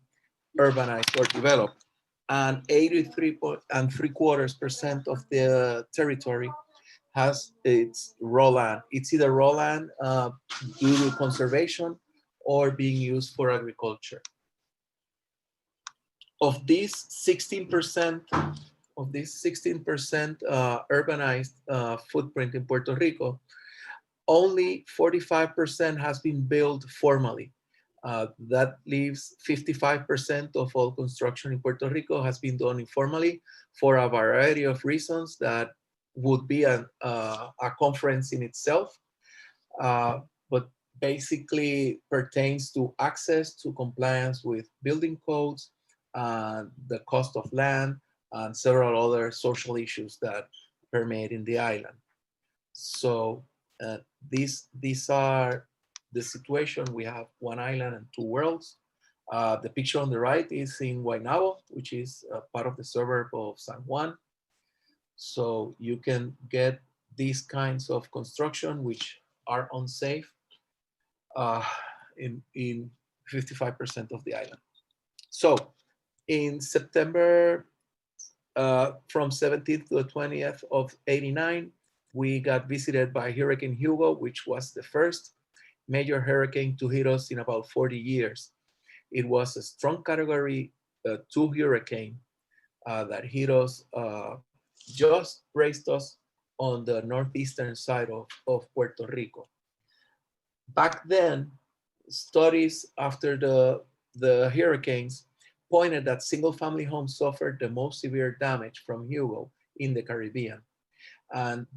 urbanized or developed, and 83.75% of the territory has its raw land. It's either raw land due to conservation or being used for agriculture. Of these 16%, urbanized footprint in Puerto Rico, only 45% has been built formally. That leaves 55% of all construction in Puerto Rico has been done informally for a variety of reasons that would be a conference in itself, but basically pertains to access to compliance with building codes, the cost of land, and several other social issues that permeate in the island. So these are the situation. We have one island and two worlds. The picture on the right is in Guaynabo, which is part of the suburb of San Juan. So you can get these kinds of construction which are unsafe in 55% of the island. So in September, from 17th to the 20th of '89, we got visited by Hurricane Hugo, which was the first major hurricane to hit us in about 40 years. It was a strong category 2 hurricane that hit us, just braced us on the northeastern side of Puerto Rico. Back then, studies after the hurricanes pointed that single-family homes suffered the most severe damage from Hugo in the Caribbean. And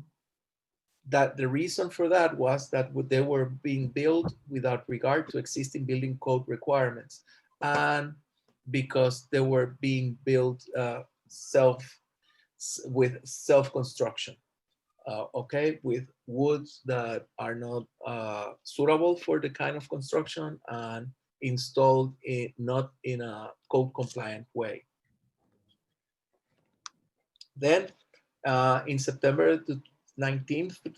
that the reason for that was that they were being built without regard to existing building code requirements, and because they were being built with self-construction, okay, with woods that are not suitable for the kind of construction and installed not in a code compliant way. Then in September 19th to the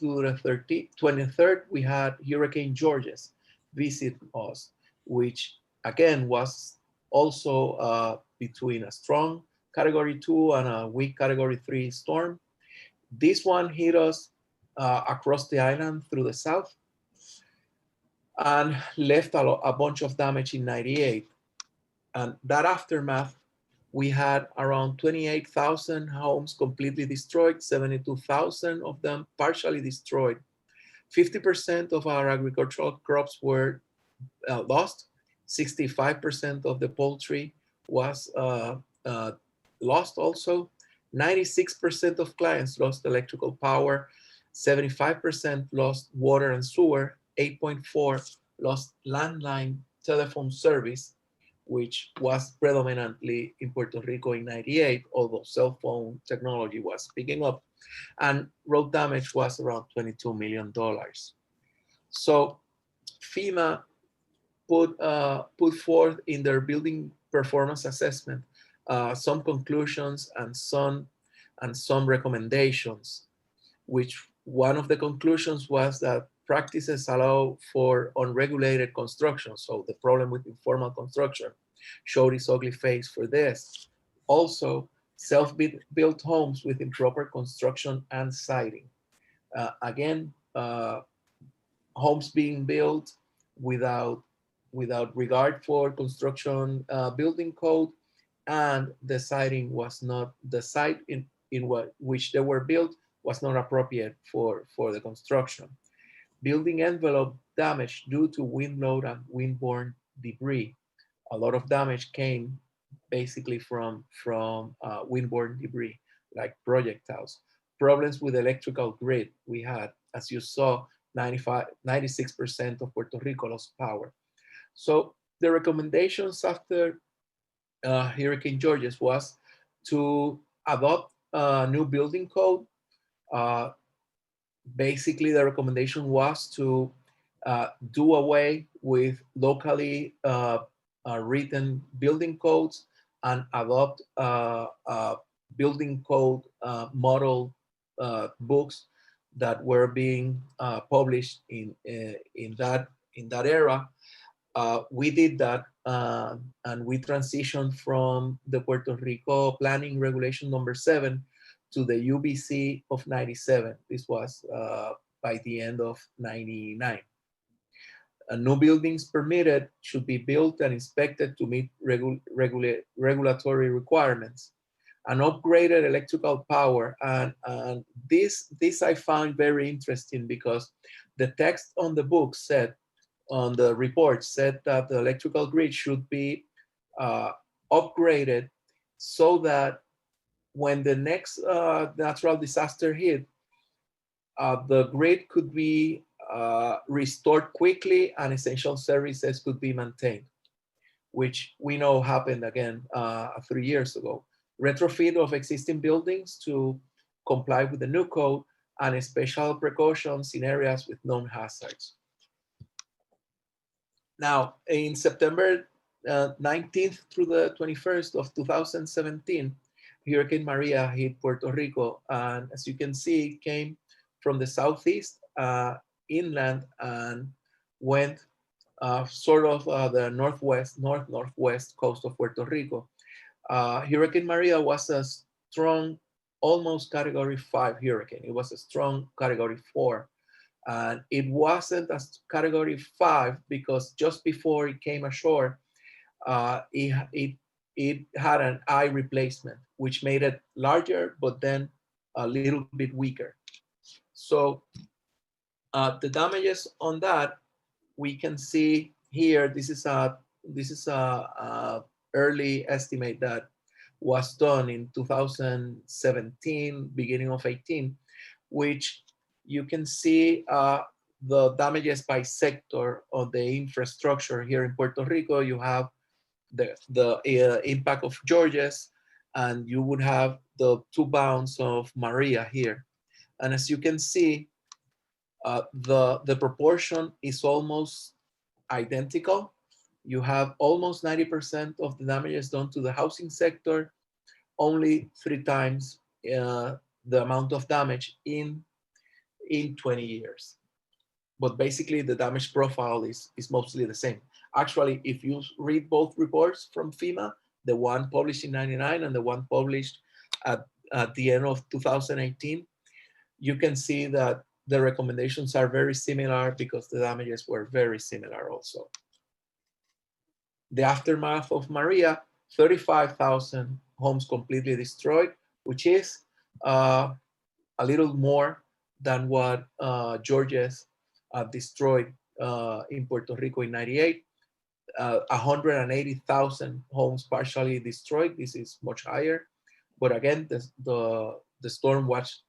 23rd, we had Hurricane Georges visit us, which again was also between a strong Category 2 and a weak Category 3 storm. This one hit us across the island through the south and left a bunch of damage in 98. And that aftermath, we had around 28,000 homes completely destroyed, 72,000 of them partially destroyed. 50% of our agricultural crops were lost. 65% of the poultry was lost also. 96% of clients lost electrical power. 75% lost water and sewer. 8.4 lost landline telephone service, which was predominantly in Puerto Rico in 98, although cell phone technology was picking up. And road damage was around $22 million. So FEMA put forth in their building performance assessment some conclusions and some recommendations, which one of the conclusions was that practices allow for unregulated construction. So the problem with informal construction showed its ugly face for this. Also, self-built homes with improper construction and siding. Again, homes being built without regard for construction building code, and the siding was not, the site in which they were built was not appropriate for the construction. Building envelope damage due to wind load and windborne debris. A lot of damage came basically from windborne debris, like projectiles. Problems with electrical grid. We had, as you saw, 96% of Puerto Rico lost power. So the recommendations after Hurricane Georges was to adopt a new building code. Basically, the recommendation was to do away with locally written building codes and adopt building code model books that were being published in that era. We did that, and we transitioned from the Puerto Rico Planning Regulation number 7 to the UBC of 97. This was by the end of 99. New buildings permitted should be built and inspected to meet regulatory requirements. And upgraded electrical power. And this I found very interesting because the text on the book said, on the report said that the electrical grid should be upgraded so that when the next natural disaster hit, the grid could be restored quickly and essential services could be maintained, which we know happened again 3 years ago. Retrofit of existing buildings to comply with the new code and special precautions in areas with known hazards. Now, in September 19th through the 21st of 2017, Hurricane Maria hit Puerto Rico. And as you can see, it came from the southeast inland and went sort of the northwest coast of Puerto Rico. Hurricane Maria was a strong, almost Category 5 hurricane. It was a strong Category 4. And it wasn't a Category 5 because just before it came ashore, it had an eye replacement, which made it larger, but then a little bit weaker. So the damages on that, we can see here, this is a early estimate that was done in 2017, beginning of 18, which you can see the damages by sector of the infrastructure here in Puerto Rico. You have the impact of Georges, and you would have the 2 bounds of Maria here. And as you can see, the proportion is almost identical. You have almost 90% of the damages done to the housing sector, only 3 times the amount of damage in 20 years. But basically the damage profile is mostly the same. Actually, if you read both reports from FEMA, the one published in 99 and the one published at the end of 2018, you can see that the recommendations are very similar because the damages were very similar also. The aftermath of Maria, 35,000 homes completely destroyed, which is a little more than what Georges destroyed in Puerto Rico in 98. 180,000 homes partially destroyed. This is much higher. But again, the storm was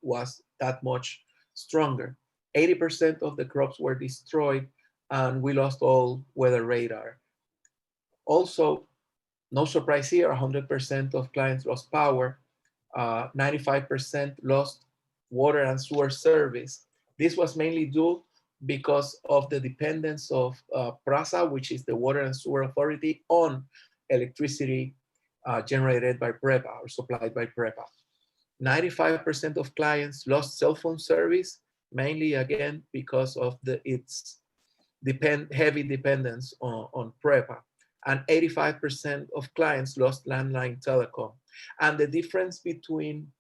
that much stronger. 80% of the crops were destroyed, and we lost all weather radar. Also, no surprise here, 100% of clients lost power, 95% lost water and sewer service. This was mainly due because of the dependence of PRASA, which is the Water and Sewer Authority, on electricity generated by PREPA or supplied by PREPA. 95% of clients lost cell phone service, mainly again because of its heavy dependence on PREPA. And 85% of clients lost landline telecom. And the difference between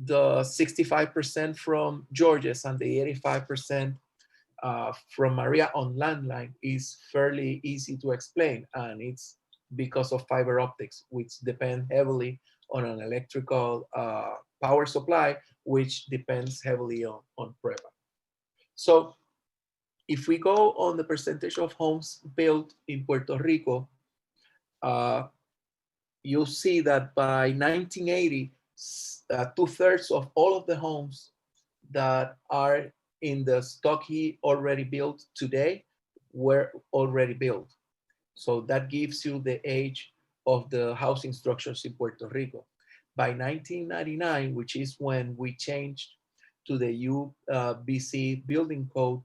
the 65% from Georges and the 85% from Maria on landline is fairly easy to explain, and it's because of fiber optics, which depend heavily on an electrical power supply, which depends heavily on PREPA. So if we go on the percentage of homes built in Puerto Rico, you'll see that by 1980, 2/3 of all of the homes that are in the stock he already built today were already built. So that gives you the age of the housing structures in Puerto Rico. By 1999, which is when we changed to the UBC building code,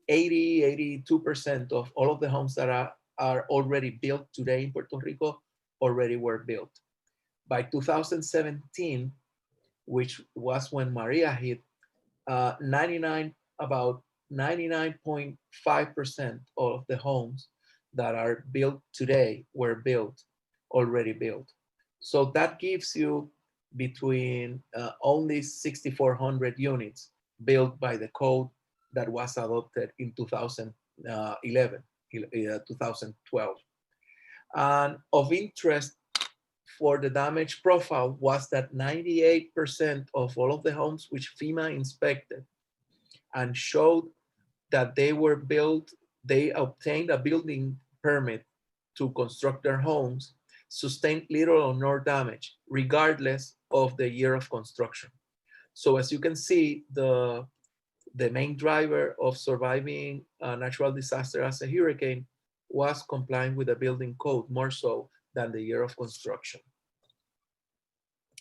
82% of all of the homes that are already built today in Puerto Rico already were built. By 2017, which was when Maria hit, about 99.5% of the homes that are built today were already built. So that gives you between only 6,400 units built by the code that was adopted in 2012. And of interest for the damage profile was that 98% of all of the homes which FEMA inspected and showed that they were built, they obtained a building permit to construct their homes, sustained little or no damage, regardless of the year of construction. So as you can see, the main driver of surviving a natural disaster as a hurricane was complying with the building code more so than the year of construction.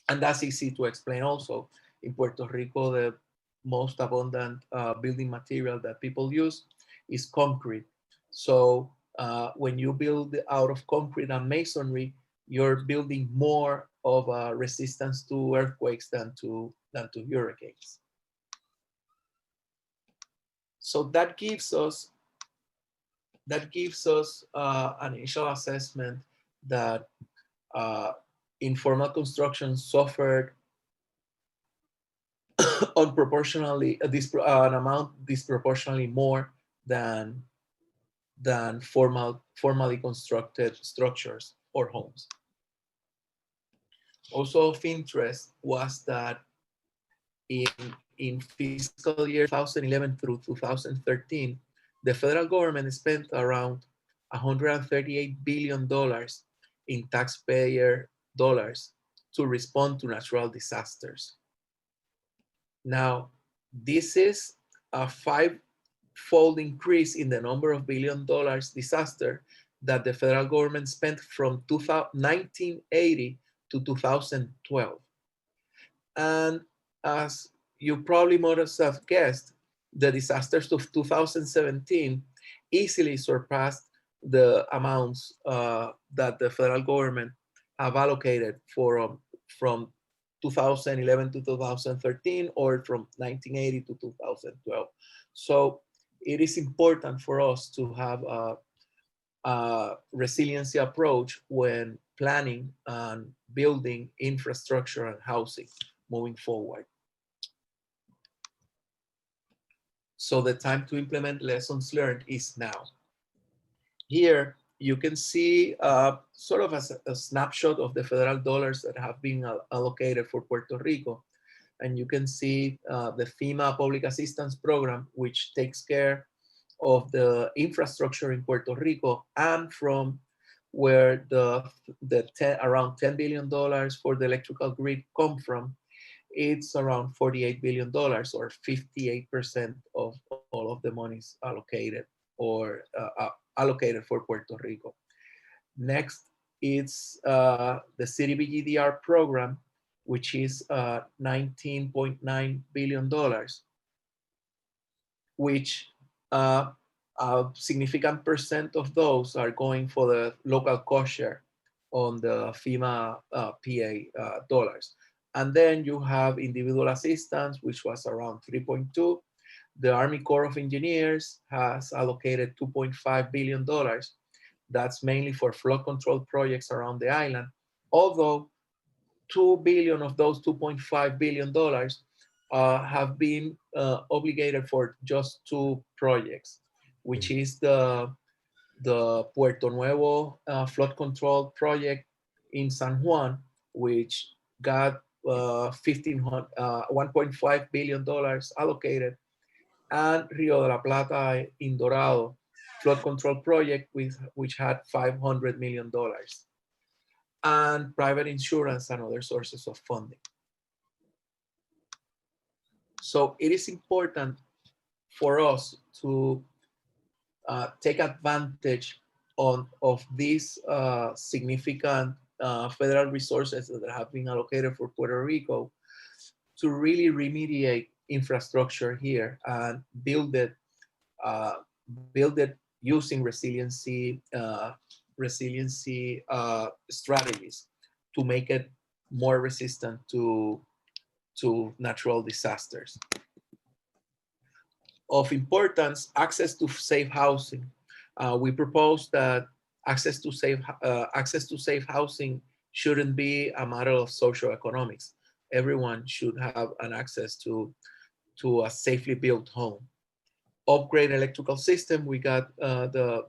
And that's easy to explain also. In Puerto Rico, the most abundant building material that people use is concrete. So when you build out of concrete and masonry, you're building more of a resistance to earthquakes than to hurricanes. So that gives us an initial assessment that informal construction suffered unproportionally an amount disproportionately more than formally constructed structures or homes. Also of interest was that in fiscal year 2011 through 2013, the federal government spent around $138 billion in taxpayer dollars to respond to natural disasters. Now, this is a five-fold increase in the number of $1 billion disaster that the federal government spent from 1980 to 2012. And as you probably must have guessed, the disasters of 2017 easily surpassed the amounts that the federal government have allocated from 2011 to 2013 or from 1980 to 2012. So it is important for us to have resiliency approach when planning and building infrastructure and housing moving forward. So the time to implement lessons learned is now. Here you can see sort of a snapshot of the federal dollars that have been allocated for Puerto Rico. And you can see the FEMA Public Assistance Program, which takes care of the infrastructure in Puerto Rico, and from where around $10 billion for the electrical grid come from, it's around $48 billion, or 58% of all of the monies allocated or allocated for Puerto Rico. Next, it's the CDBGDR program, which is $19.9 billion, which a significant percent of those are going for the local cost share on the FEMA PA dollars. And then you have individual assistance, which was around 3.2. The Army Corps of Engineers has allocated $2.5 billion. That's mainly for flood control projects around the island, although $2 billion of those $2.5 billion have been obligated for just 2 projects, which is the Puerto Nuevo flood control project in San Juan, which got $1.5 billion allocated, and Rio de la Plata in Dorado flood control project, which had $500 million, and private insurance and other sources of funding. So it is important for us to take advantage of these significant federal resources that have been allocated for Puerto Rico to really remediate infrastructure here and build it using resiliency strategies to make it more resistant to natural disasters. Of importance, access to safe housing. We propose that access to safe housing shouldn't be a matter of socioeconomics. Everyone should have an access to a safely built home. Upgrade electrical system. We got the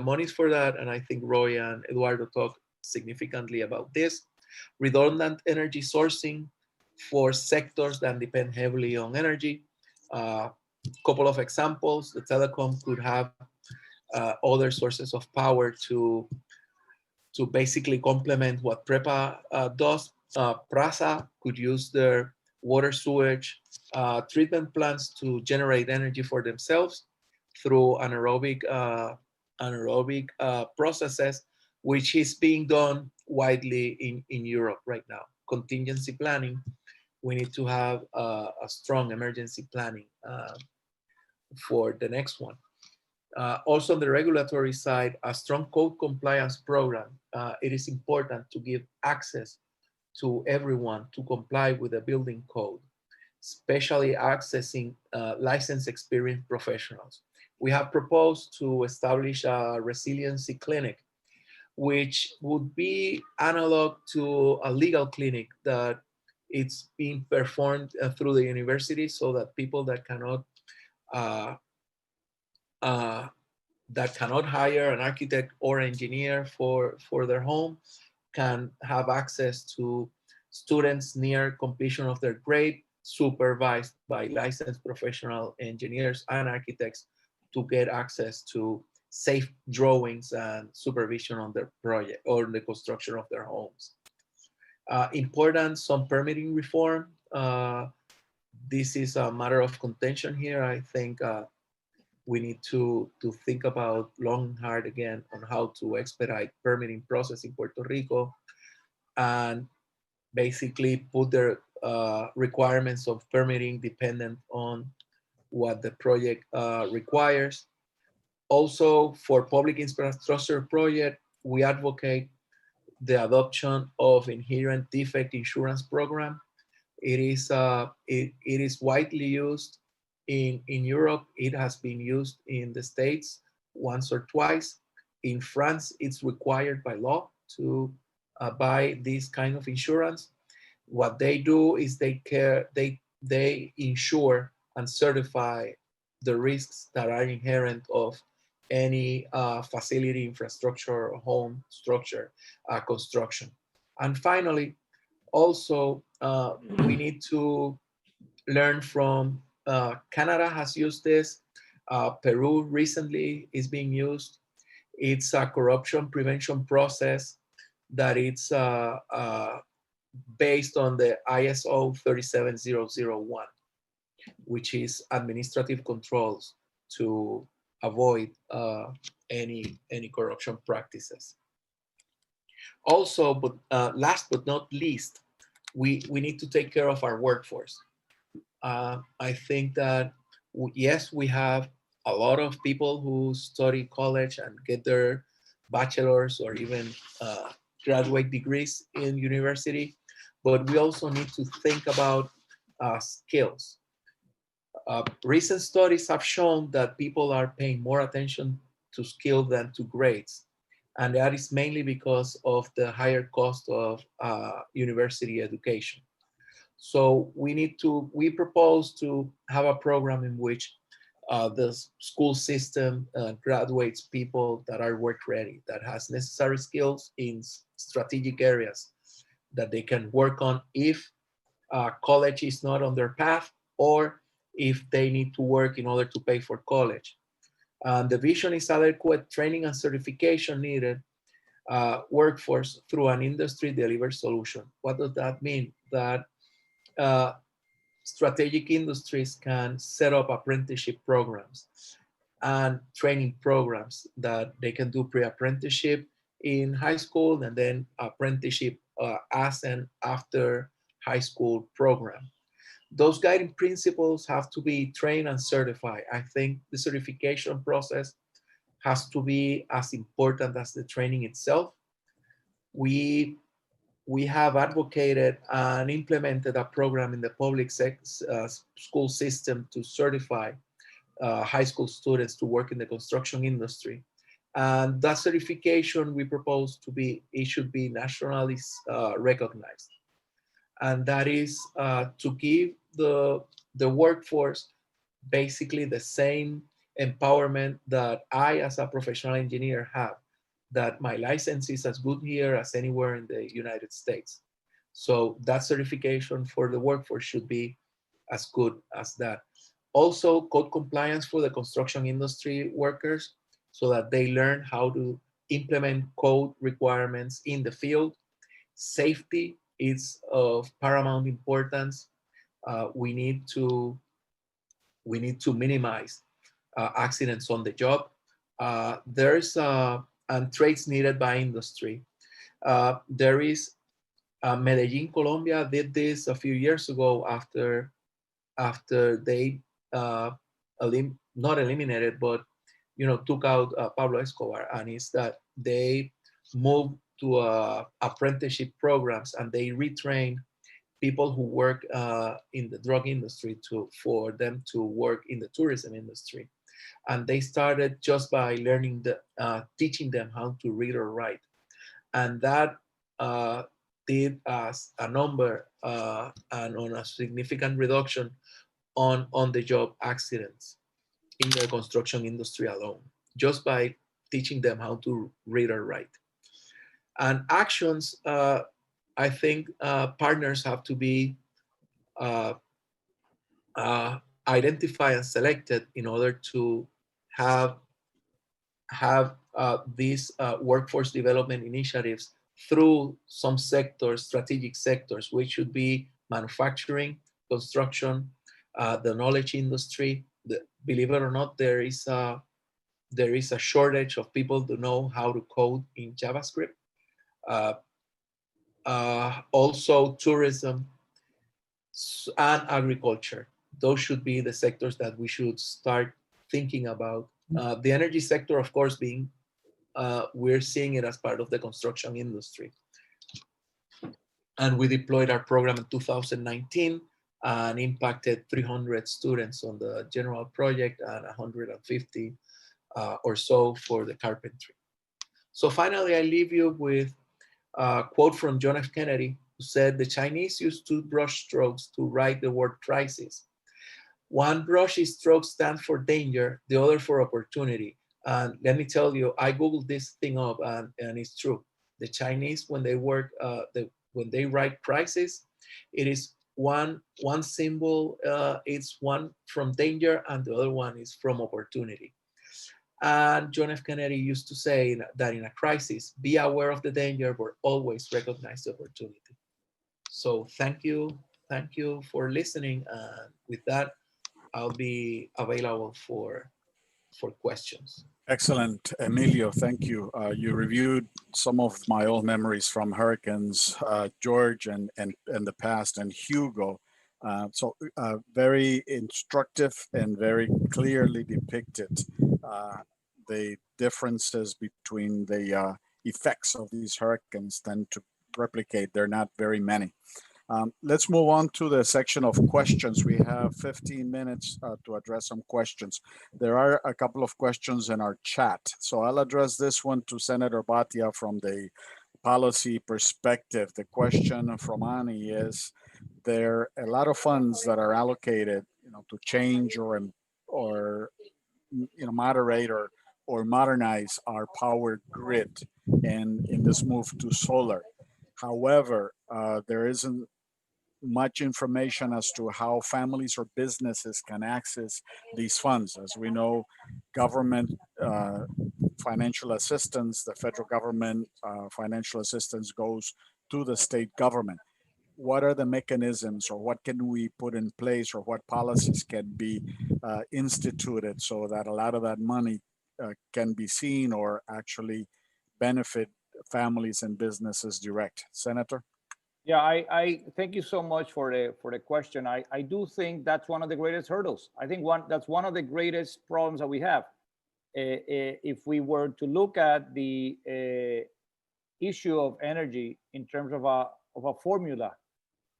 monies for that, and I think Roy and Eduardo talked significantly about this. Redundant energy sourcing for sectors that depend heavily on energy. Couple of examples: the telecom could have other sources of power to basically complement what PREPA does. PRASA could use their water sewage treatment plants to generate energy for themselves through anaerobic processes, which is being done widely in Europe right now. Contingency planning. We need to have a strong emergency planning for the next one. Also on the regulatory side, a strong code compliance program. It is important to give access to everyone to comply with the building code, especially accessing licensed experienced professionals. We have proposed to establish a resiliency clinic, which would be analog to a legal clinic that it's being performed through the university, so that people that cannot hire an architect or engineer for their home can have access to students near completion of their grade, supervised by licensed professional engineers and architects, to get access to safe drawings and supervision on their project or the construction of their homes. Important, some permitting reform. This is a matter of contention here. I think we need to think about long and hard again on how to expedite permitting process in Puerto Rico, and basically put their requirements of permitting dependent on what the project requires. Also, for public infrastructure project, we advocate the adoption of inherent defect insurance program. It is widely used in Europe. It has been used in the States once or twice. In France, it's required by law to buy this kind of insurance. What they do is they insure and certify the risks that are inherent of any facility, infrastructure, or home structure construction. And finally, also we need to learn from Canada has used this. Peru recently is being used. It's a corruption prevention process that it's based on the ISO 37001, which is administrative controls to avoid any corruption practices. Also, but last but not least, we need to take care of our workforce. I think that yes, we have a lot of people who study college and get their bachelor's or even graduate degrees in university, but we also need to think about skills. Recent studies have shown that people are paying more attention to skill than to grades. And that is mainly because of the higher cost of university education. So we propose to have a program in which the school system graduates people that are work ready, that has necessary skills in strategic areas that they can work on if college is not on their path, or if they need to work in order to pay for college. The vision is adequate training and certification needed workforce through an industry delivered solution. What does that mean? That strategic industries can set up apprenticeship programs and training programs that they can do pre-apprenticeship in high school and then apprenticeship as and after high school program. Those guiding principles have to be trained and certified. I think the certification process has to be as important as the training itself. We have advocated and implemented a program in the public school system to certify high school students to work in the construction industry. And that certification we propose it should be nationally recognized. And that is to give the workforce basically the same empowerment that I, as a professional engineer, have, that my license is as good here as anywhere in the United States. So that certification for the workforce should be as good as that. Also, code compliance for the construction industry workers so that they learn how to implement code requirements in the field. Safety is of paramount importance. We need to minimize accidents on the job. And trades needed by industry. There is Medellin, Colombia did this a few years ago after they not eliminated, but took out Pablo Escobar, and it's that they moved to apprenticeship programs and they retrain people who work in the drug industry for them to work in the tourism industry. And they started just by teaching them how to read or write. And that did us a number and on a significant reduction on the job accidents in the construction industry alone, just by teaching them how to read or write. And actions, I think partners have to be identified and selected in order to have these workforce development initiatives through some sectors, strategic sectors, which should be manufacturing, construction, the knowledge industry. Believe it or not, there is a shortage of people to know how to code in JavaScript. Also tourism and agriculture. Those should be the sectors that we should start thinking about. The energy sector, of course, we're seeing it as part of the construction industry. And we deployed our program in 2019 and impacted 300 students on the general project and 150 or so for the carpentry. So finally, I leave you with a quote from John F. Kennedy, who said, the Chinese use two brush strokes to write the word crisis. One brushy stroke stands for danger, the other for opportunity. And let me tell you, I Googled this thing up and it's true. The Chinese, when they work, when they write crisis, it is one symbol, it's one from danger and the other one is from opportunity. And John F. Kennedy used to say that in a crisis, be aware of the danger, but always recognize the opportunity. So thank you for listening. And with that, I'll be available for questions. Excellent, Emilio. Thank you. You reviewed some of my old memories from hurricanes, George and the past, and Hugo. So very instructive and very clearly depicted the differences between the effects of these hurricanes tend to replicate. They're not very many. Let's move on to the section of questions. We have 15 minutes to address some questions. There are a couple of questions in our chat. So I'll address this one to Senator Bhatia from the policy perspective. The question from Ani is, there are a lot of funds that are allocated, to change or moderate or modernize our power grid and in this move to solar. However, there isn't much information as to how families or businesses can access these funds. As we know, government financial assistance, the federal government financial assistance goes to the state government. What are the mechanisms, or what can we put in place, or what policies can be instituted so that a lot of that money can be seen or actually benefit families and businesses direct? Senator? Yeah, I thank you so much for the question. I do think that's one of the greatest hurdles. I think that's one of the greatest problems that we have. If we were to look at the issue of energy in terms of a formula,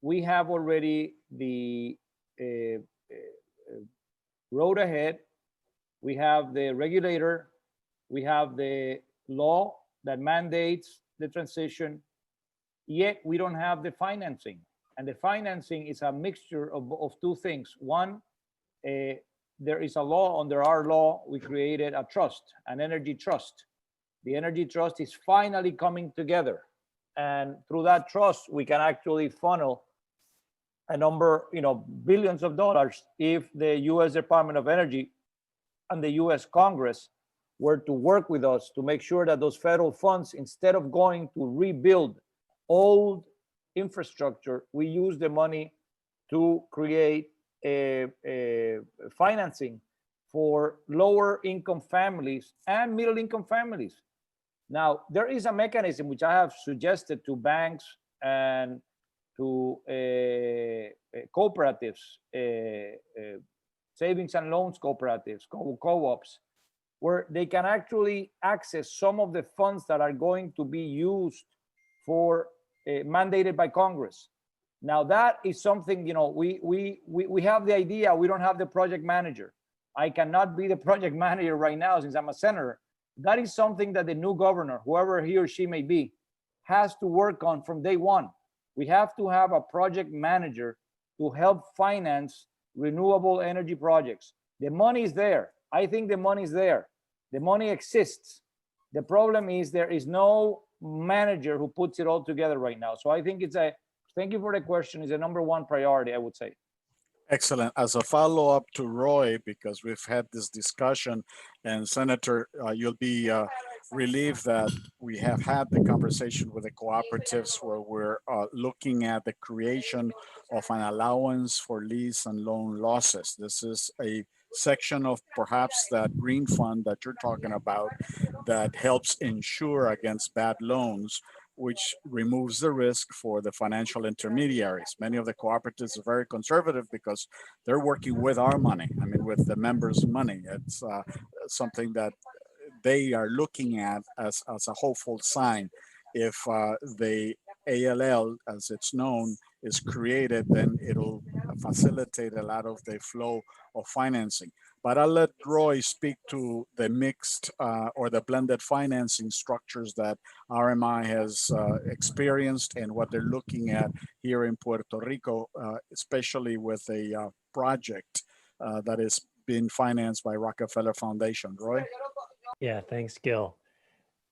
we have already the road ahead. We have the regulator. We have the law that mandates the transition. Yet we don't have the financing. And the financing is a mixture of two things. One, there is a law. Under our law, we created a trust, an energy trust. The energy trust is finally coming together. And through that trust, we can actually funnel a number, billions of dollars if the US Department of Energy and the US Congress were to work with us to make sure that those federal funds, instead of going to rebuild old infrastructure, we use the money to create a financing for lower income families and middle income families. Now, there is a mechanism which I have suggested to banks and to cooperatives, savings and loans cooperatives, co-ops, where they can actually access some of the funds that are going to be used for mandated by Congress. Now that is something, we have the idea, we don't have the project manager. I cannot be the project manager right now since I'm a senator. That is something that the new governor, whoever he or she may be, has to work on from day one. We have to have a project manager to help finance renewable energy projects. The money is there. I think the money is there. The money exists. The problem is there is no manager who puts it all together right now. So I think thank you for the question, is a number one priority, I would say. Excellent. As a follow-up to Roy, because we've had this discussion, and Senator, you'll be relieved that we have had the conversation with the cooperatives where we're looking at the creation of an allowance for lease and loan losses. This is a section of perhaps that green fund that you're talking about that helps insure against bad loans, which removes the risk for the financial intermediaries. Many of the cooperatives are very conservative because they're working with our money, with the members' money. It's something that they are looking at as a hopeful sign. If the ALL, as it's known, is created, then it'll facilitate a lot of the flow of financing. But I'll let Roy speak to the mixed or the blended financing structures that RMI has experienced and what they're looking at here in Puerto Rico, especially with a project that is being financed by Rockefeller Foundation. Roy? Yeah, thanks, Gil.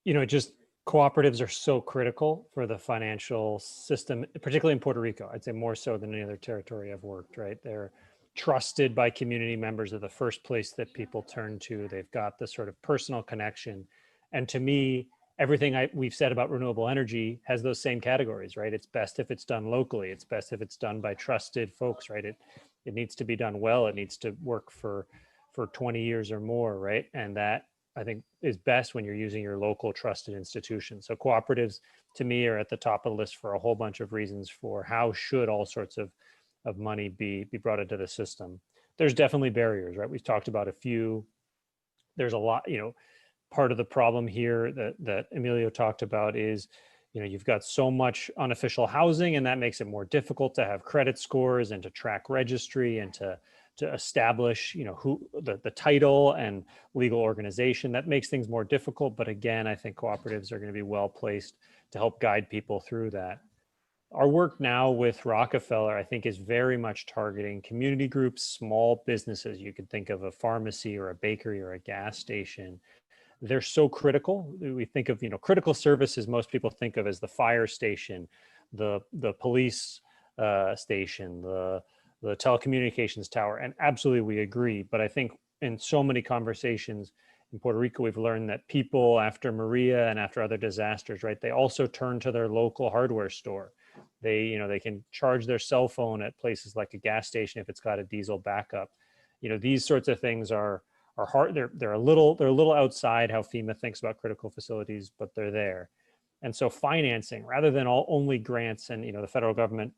You know, just cooperatives are so critical for the financial system, particularly in Puerto Rico. I'd say more so than any other territory I've worked, right? They're trusted by community members. They're the first place that people turn to. They've got this sort of personal connection. And to me, everything we've said about renewable energy has those same categories, right? It's best if it's done locally. It's best if it's done by trusted folks, right? It needs to be done well. It needs to work for 20 years or more, right? And that, I think, is best when you're using your local trusted institutions. So cooperatives, to me, are at the top of the list for a whole bunch of reasons for how should all sorts of money be brought into the system. There's definitely barriers, right? We've talked about a few. There's a lot, you know, part of the problem here that Emilio talked about is, you know, you've got so much unofficial housing, and that makes it more difficult to have credit scores and to track registry and to establish, you know, who the title and legal organization. That makes things more difficult. But again, I think cooperatives are going to be well placed to help guide people through that. Our work now with Rockefeller, I think, is very much targeting community groups, small businesses. You could think of a pharmacy or a bakery or a gas station. They're so critical. We think of, you know, critical services most people think of as the fire station, the police station, the telecommunications tower, and absolutely we agree. But I think in so many conversations in Puerto Rico, we've learned that people after Maria and after other disasters, right, they also turn to their local hardware store. They, you know, they can charge their cell phone at places like a gas station if it's got a diesel backup. You know, these sorts of things are hard. They're a little outside how FEMA thinks about critical facilities, but they're there. And so financing, rather than only grants, and, you know, the federal government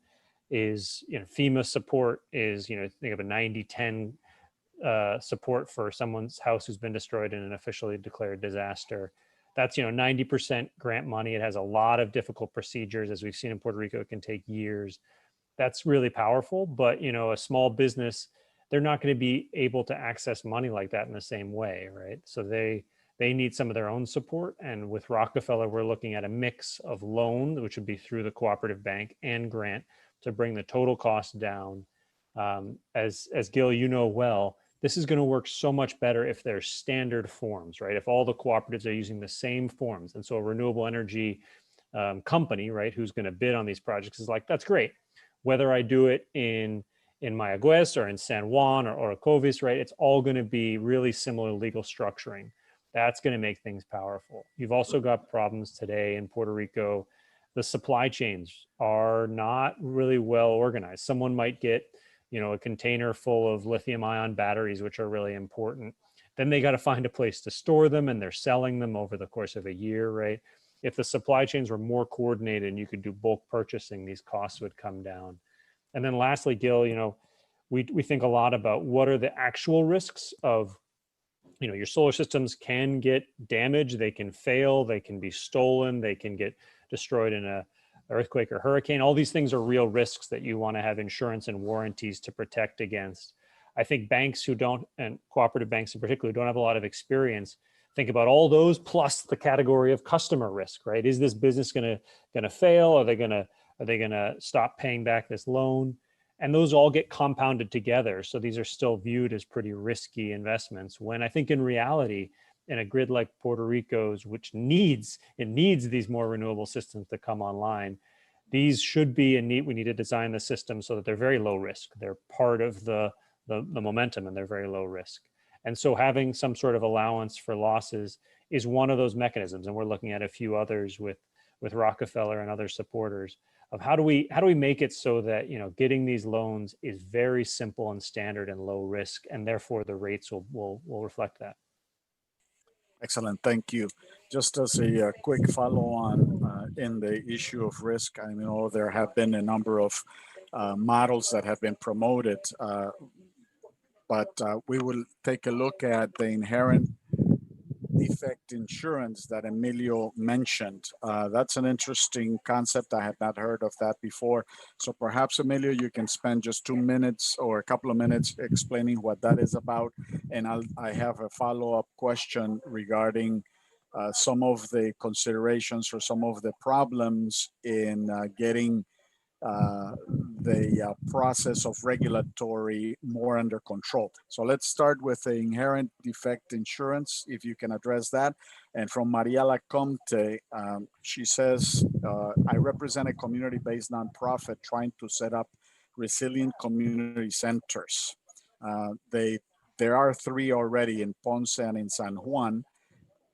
is, you know, FEMA support is, you know, think of a 90-10 support for someone's house who's been destroyed in an officially declared disaster. That's, you know, 90% grant money. It has a lot of difficult procedures. As we've seen in Puerto Rico, it can take years. That's really powerful. But, you know, a small business, they're not going to be able to access money like that in the same way, right? So they need some of their own support. And with Rockefeller, we're looking at a mix of loan, which would be through the cooperative bank, and grant to bring the total cost down. As Gil, you know well, this is going to work so much better if there's standard forms, right? If all the cooperatives are using the same forms. And so a renewable energy company, right, who's going to bid on these projects is like, that's great. Whether I do it in Mayagüez or in San Juan or Orocovis, right, it's all going to be really similar legal structuring. That's going to make things powerful. You've also got problems today in Puerto Rico. The supply chains are not really well organized. Someone might get, you know, a container full of lithium ion batteries, which are really important. Then they got to find a place to store them, and they're selling them over the course of a year, right? If the supply chains were more coordinated and you could do bulk purchasing, these costs would come down. And then lastly, Gil, you know, we think a lot about what are the actual risks of, you know, your solar systems can get damaged, they can fail, they can be stolen, they can get destroyed in a earthquake or hurricane. All these things are real risks that you want to have insurance and warranties to protect against. I think banks who don't, and cooperative banks in particular, don't have a lot of experience, think about all those plus the category of customer risk, right? Is this business gonna fail? Are they gonna stop paying back this loan? And those all get compounded together. So these are still viewed as pretty risky investments, when I think in reality, in a grid like Puerto Rico's, which needs these more renewable systems to come online, these should be we need to design the system so that they're very low risk. They're part of the momentum, and they're very low risk. And so having some sort of allowance for losses is one of those mechanisms. And we're looking at a few others with Rockefeller and other supporters of how do we make it so that, you know, getting these loans is very simple and standard and low risk, and therefore the rates will reflect that. Excellent, thank you. Just as a quick follow-on in the issue of risk, I know there have been a number of models that have been promoted, but we will take a look at the inherent defect insurance that Emilio mentioned. That's an interesting concept. I had not heard of that before. So perhaps, Emilio, you can spend just 2 minutes or a couple of minutes explaining what that is about. And I have a follow-up question regarding some of the considerations or some of the problems in getting the process of regulatory more under control. So let's start with the inherent defect insurance, if you can address that. And from Maria Lacomte, she says, I represent a community-based nonprofit trying to set up resilient community centers. There are 3 already in Ponce and in San Juan.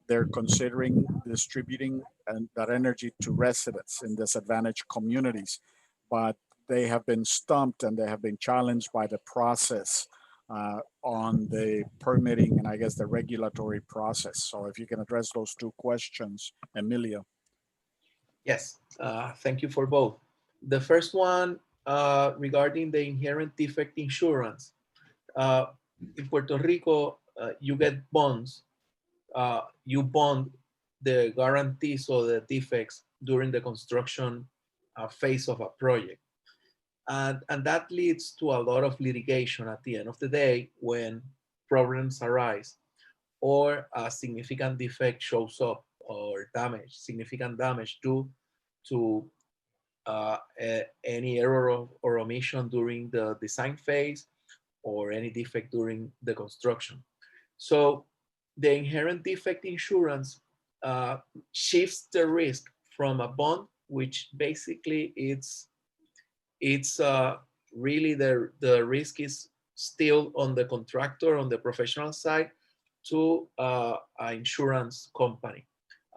They're considering distributing that energy to residents in disadvantaged communities, but they have been stumped and they have been challenged by the process on the permitting and I guess the regulatory process. So if you can address those 2 questions, Emilio. Yes, thank you for both. The first one regarding the inherent defect insurance. In Puerto Rico, you get bonds. You bond the guarantees or the defects during the construction phase of a project. And that leads to a lot of litigation at the end of the day when problems arise or a significant defect shows up or significant damage due to any error or omission during the design phase or any defect during the construction. So the inherent defect insurance shifts the risk from a bond, which basically it's really the risk is still on the contractor, on the professional side, to an insurance company.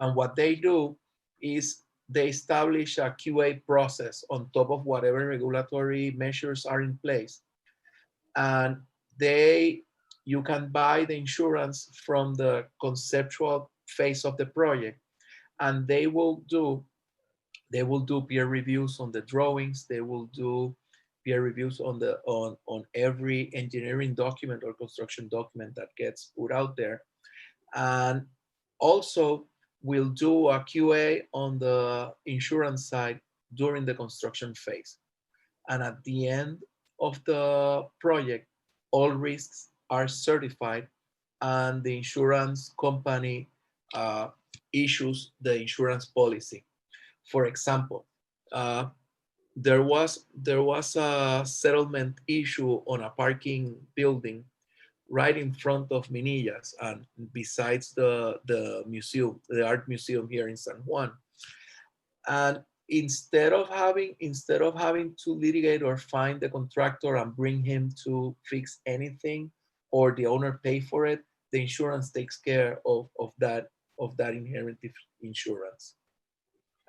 And what they do is they establish a QA process on top of whatever regulatory measures are in place. And you can buy the insurance from the conceptual phase of the project, and they will do peer reviews on the drawings. They will do peer reviews on every engineering document or construction document that gets put out there, and also will do a QA on the insurance side during the construction phase. And at the end of the project, all risks are certified and the insurance company issues the insurance policy. For example, there was a settlement issue on a parking building right in front of Minillas and besides the museum, the art museum here in San Juan. And instead of having to litigate or find the contractor and bring him to fix anything or the owner pay for it, the insurance takes care of that inherent insurance.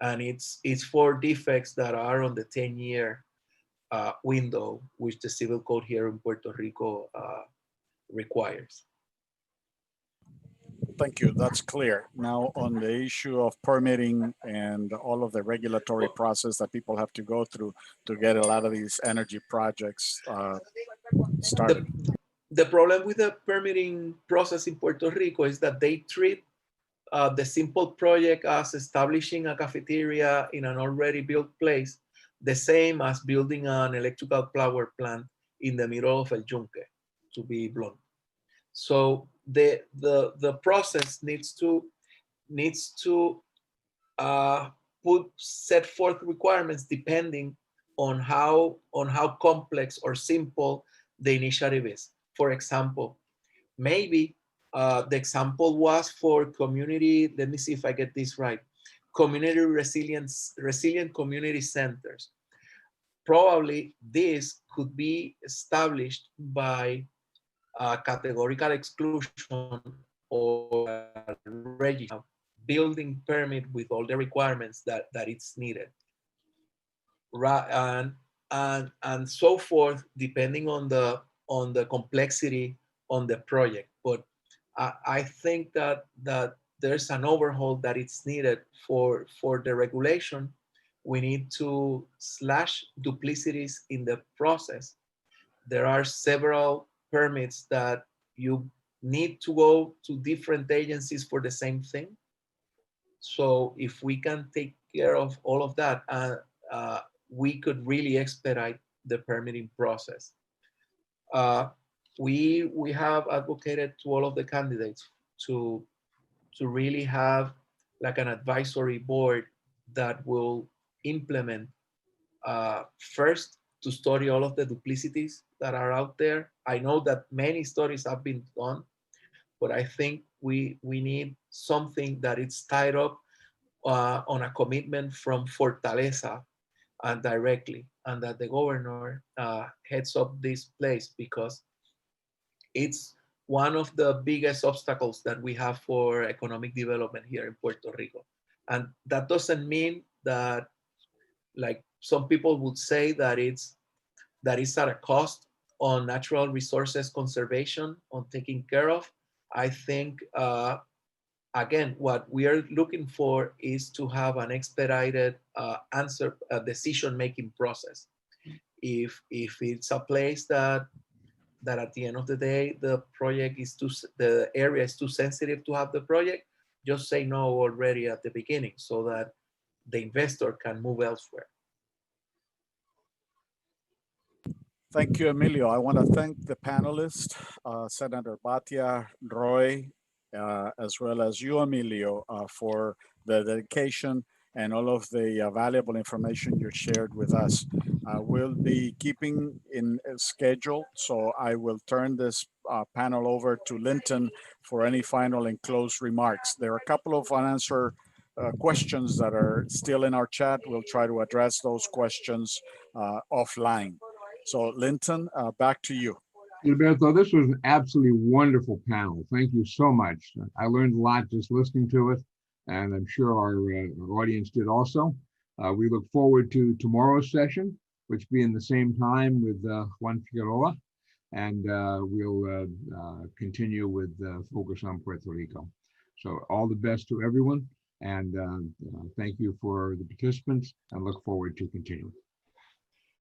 And it's for defects that are on the 10-year window, which the civil code here in Puerto Rico requires. Thank you. That's clear. Now, on the issue of permitting and all of the regulatory process that people have to go through to get a lot of these energy projects started. The problem with the permitting process in Puerto Rico is that they treat the simple project as establishing a cafeteria in an already built place, the same as building an electrical power plant in the middle of El Yunque, to be blunt. So the process needs to set forth requirements depending on how complex or simple the initiative is. For example, maybe the example was for community, let me see if I get this right, community resilient community centers. Probably this could be established by a categorical exclusion or a register building permit with all the requirements that it's needed. And so forth, depending on the complexity on the project. But I think that there's an overhaul that it's needed for the regulation. We need to slash duplicities in the process. There are several permits that you need to go to different agencies for the same thing. So if we can take care of all of that, we could really expedite the permitting process. We have advocated to all of the candidates to really have like an advisory board that will implement first to study all of the duplicities that are out there. I know that many studies have been done, but I think we need something that is tied up on a commitment from Fortaleza and directly, and that the governor heads up this place, because it's one of the biggest obstacles that we have for economic development here in Puerto Rico. And that doesn't mean that, like some people would say, that it's at a cost on natural resources conservation, on taking care of. I think, again, what we are looking for is to have an expedited decision-making process. If it's a place that at the end of the day, the area is too sensitive to have the project, just say no already at the beginning so that the investor can move elsewhere. Thank you, Emilio. I want to thank the panelists, Senator Batia, Roy, as well as you, Emilio, for the dedication and all of the valuable information you shared with us. We'll be keeping in a schedule, so I will turn this panel over to Linton for any final and close remarks. There are a couple of unanswered questions that are still in our chat. We'll try to address those questions offline. So Linton, back to you. Gilberto, this was an absolutely wonderful panel. Thank you so much. I learned a lot just listening to it, and I'm sure our audience did also. We look forward to tomorrow's session, which will be in the same time with Juan Figueroa, and we'll continue with focus on Puerto Rico. So all the best to everyone, and thank you for the participants, and look forward to continuing.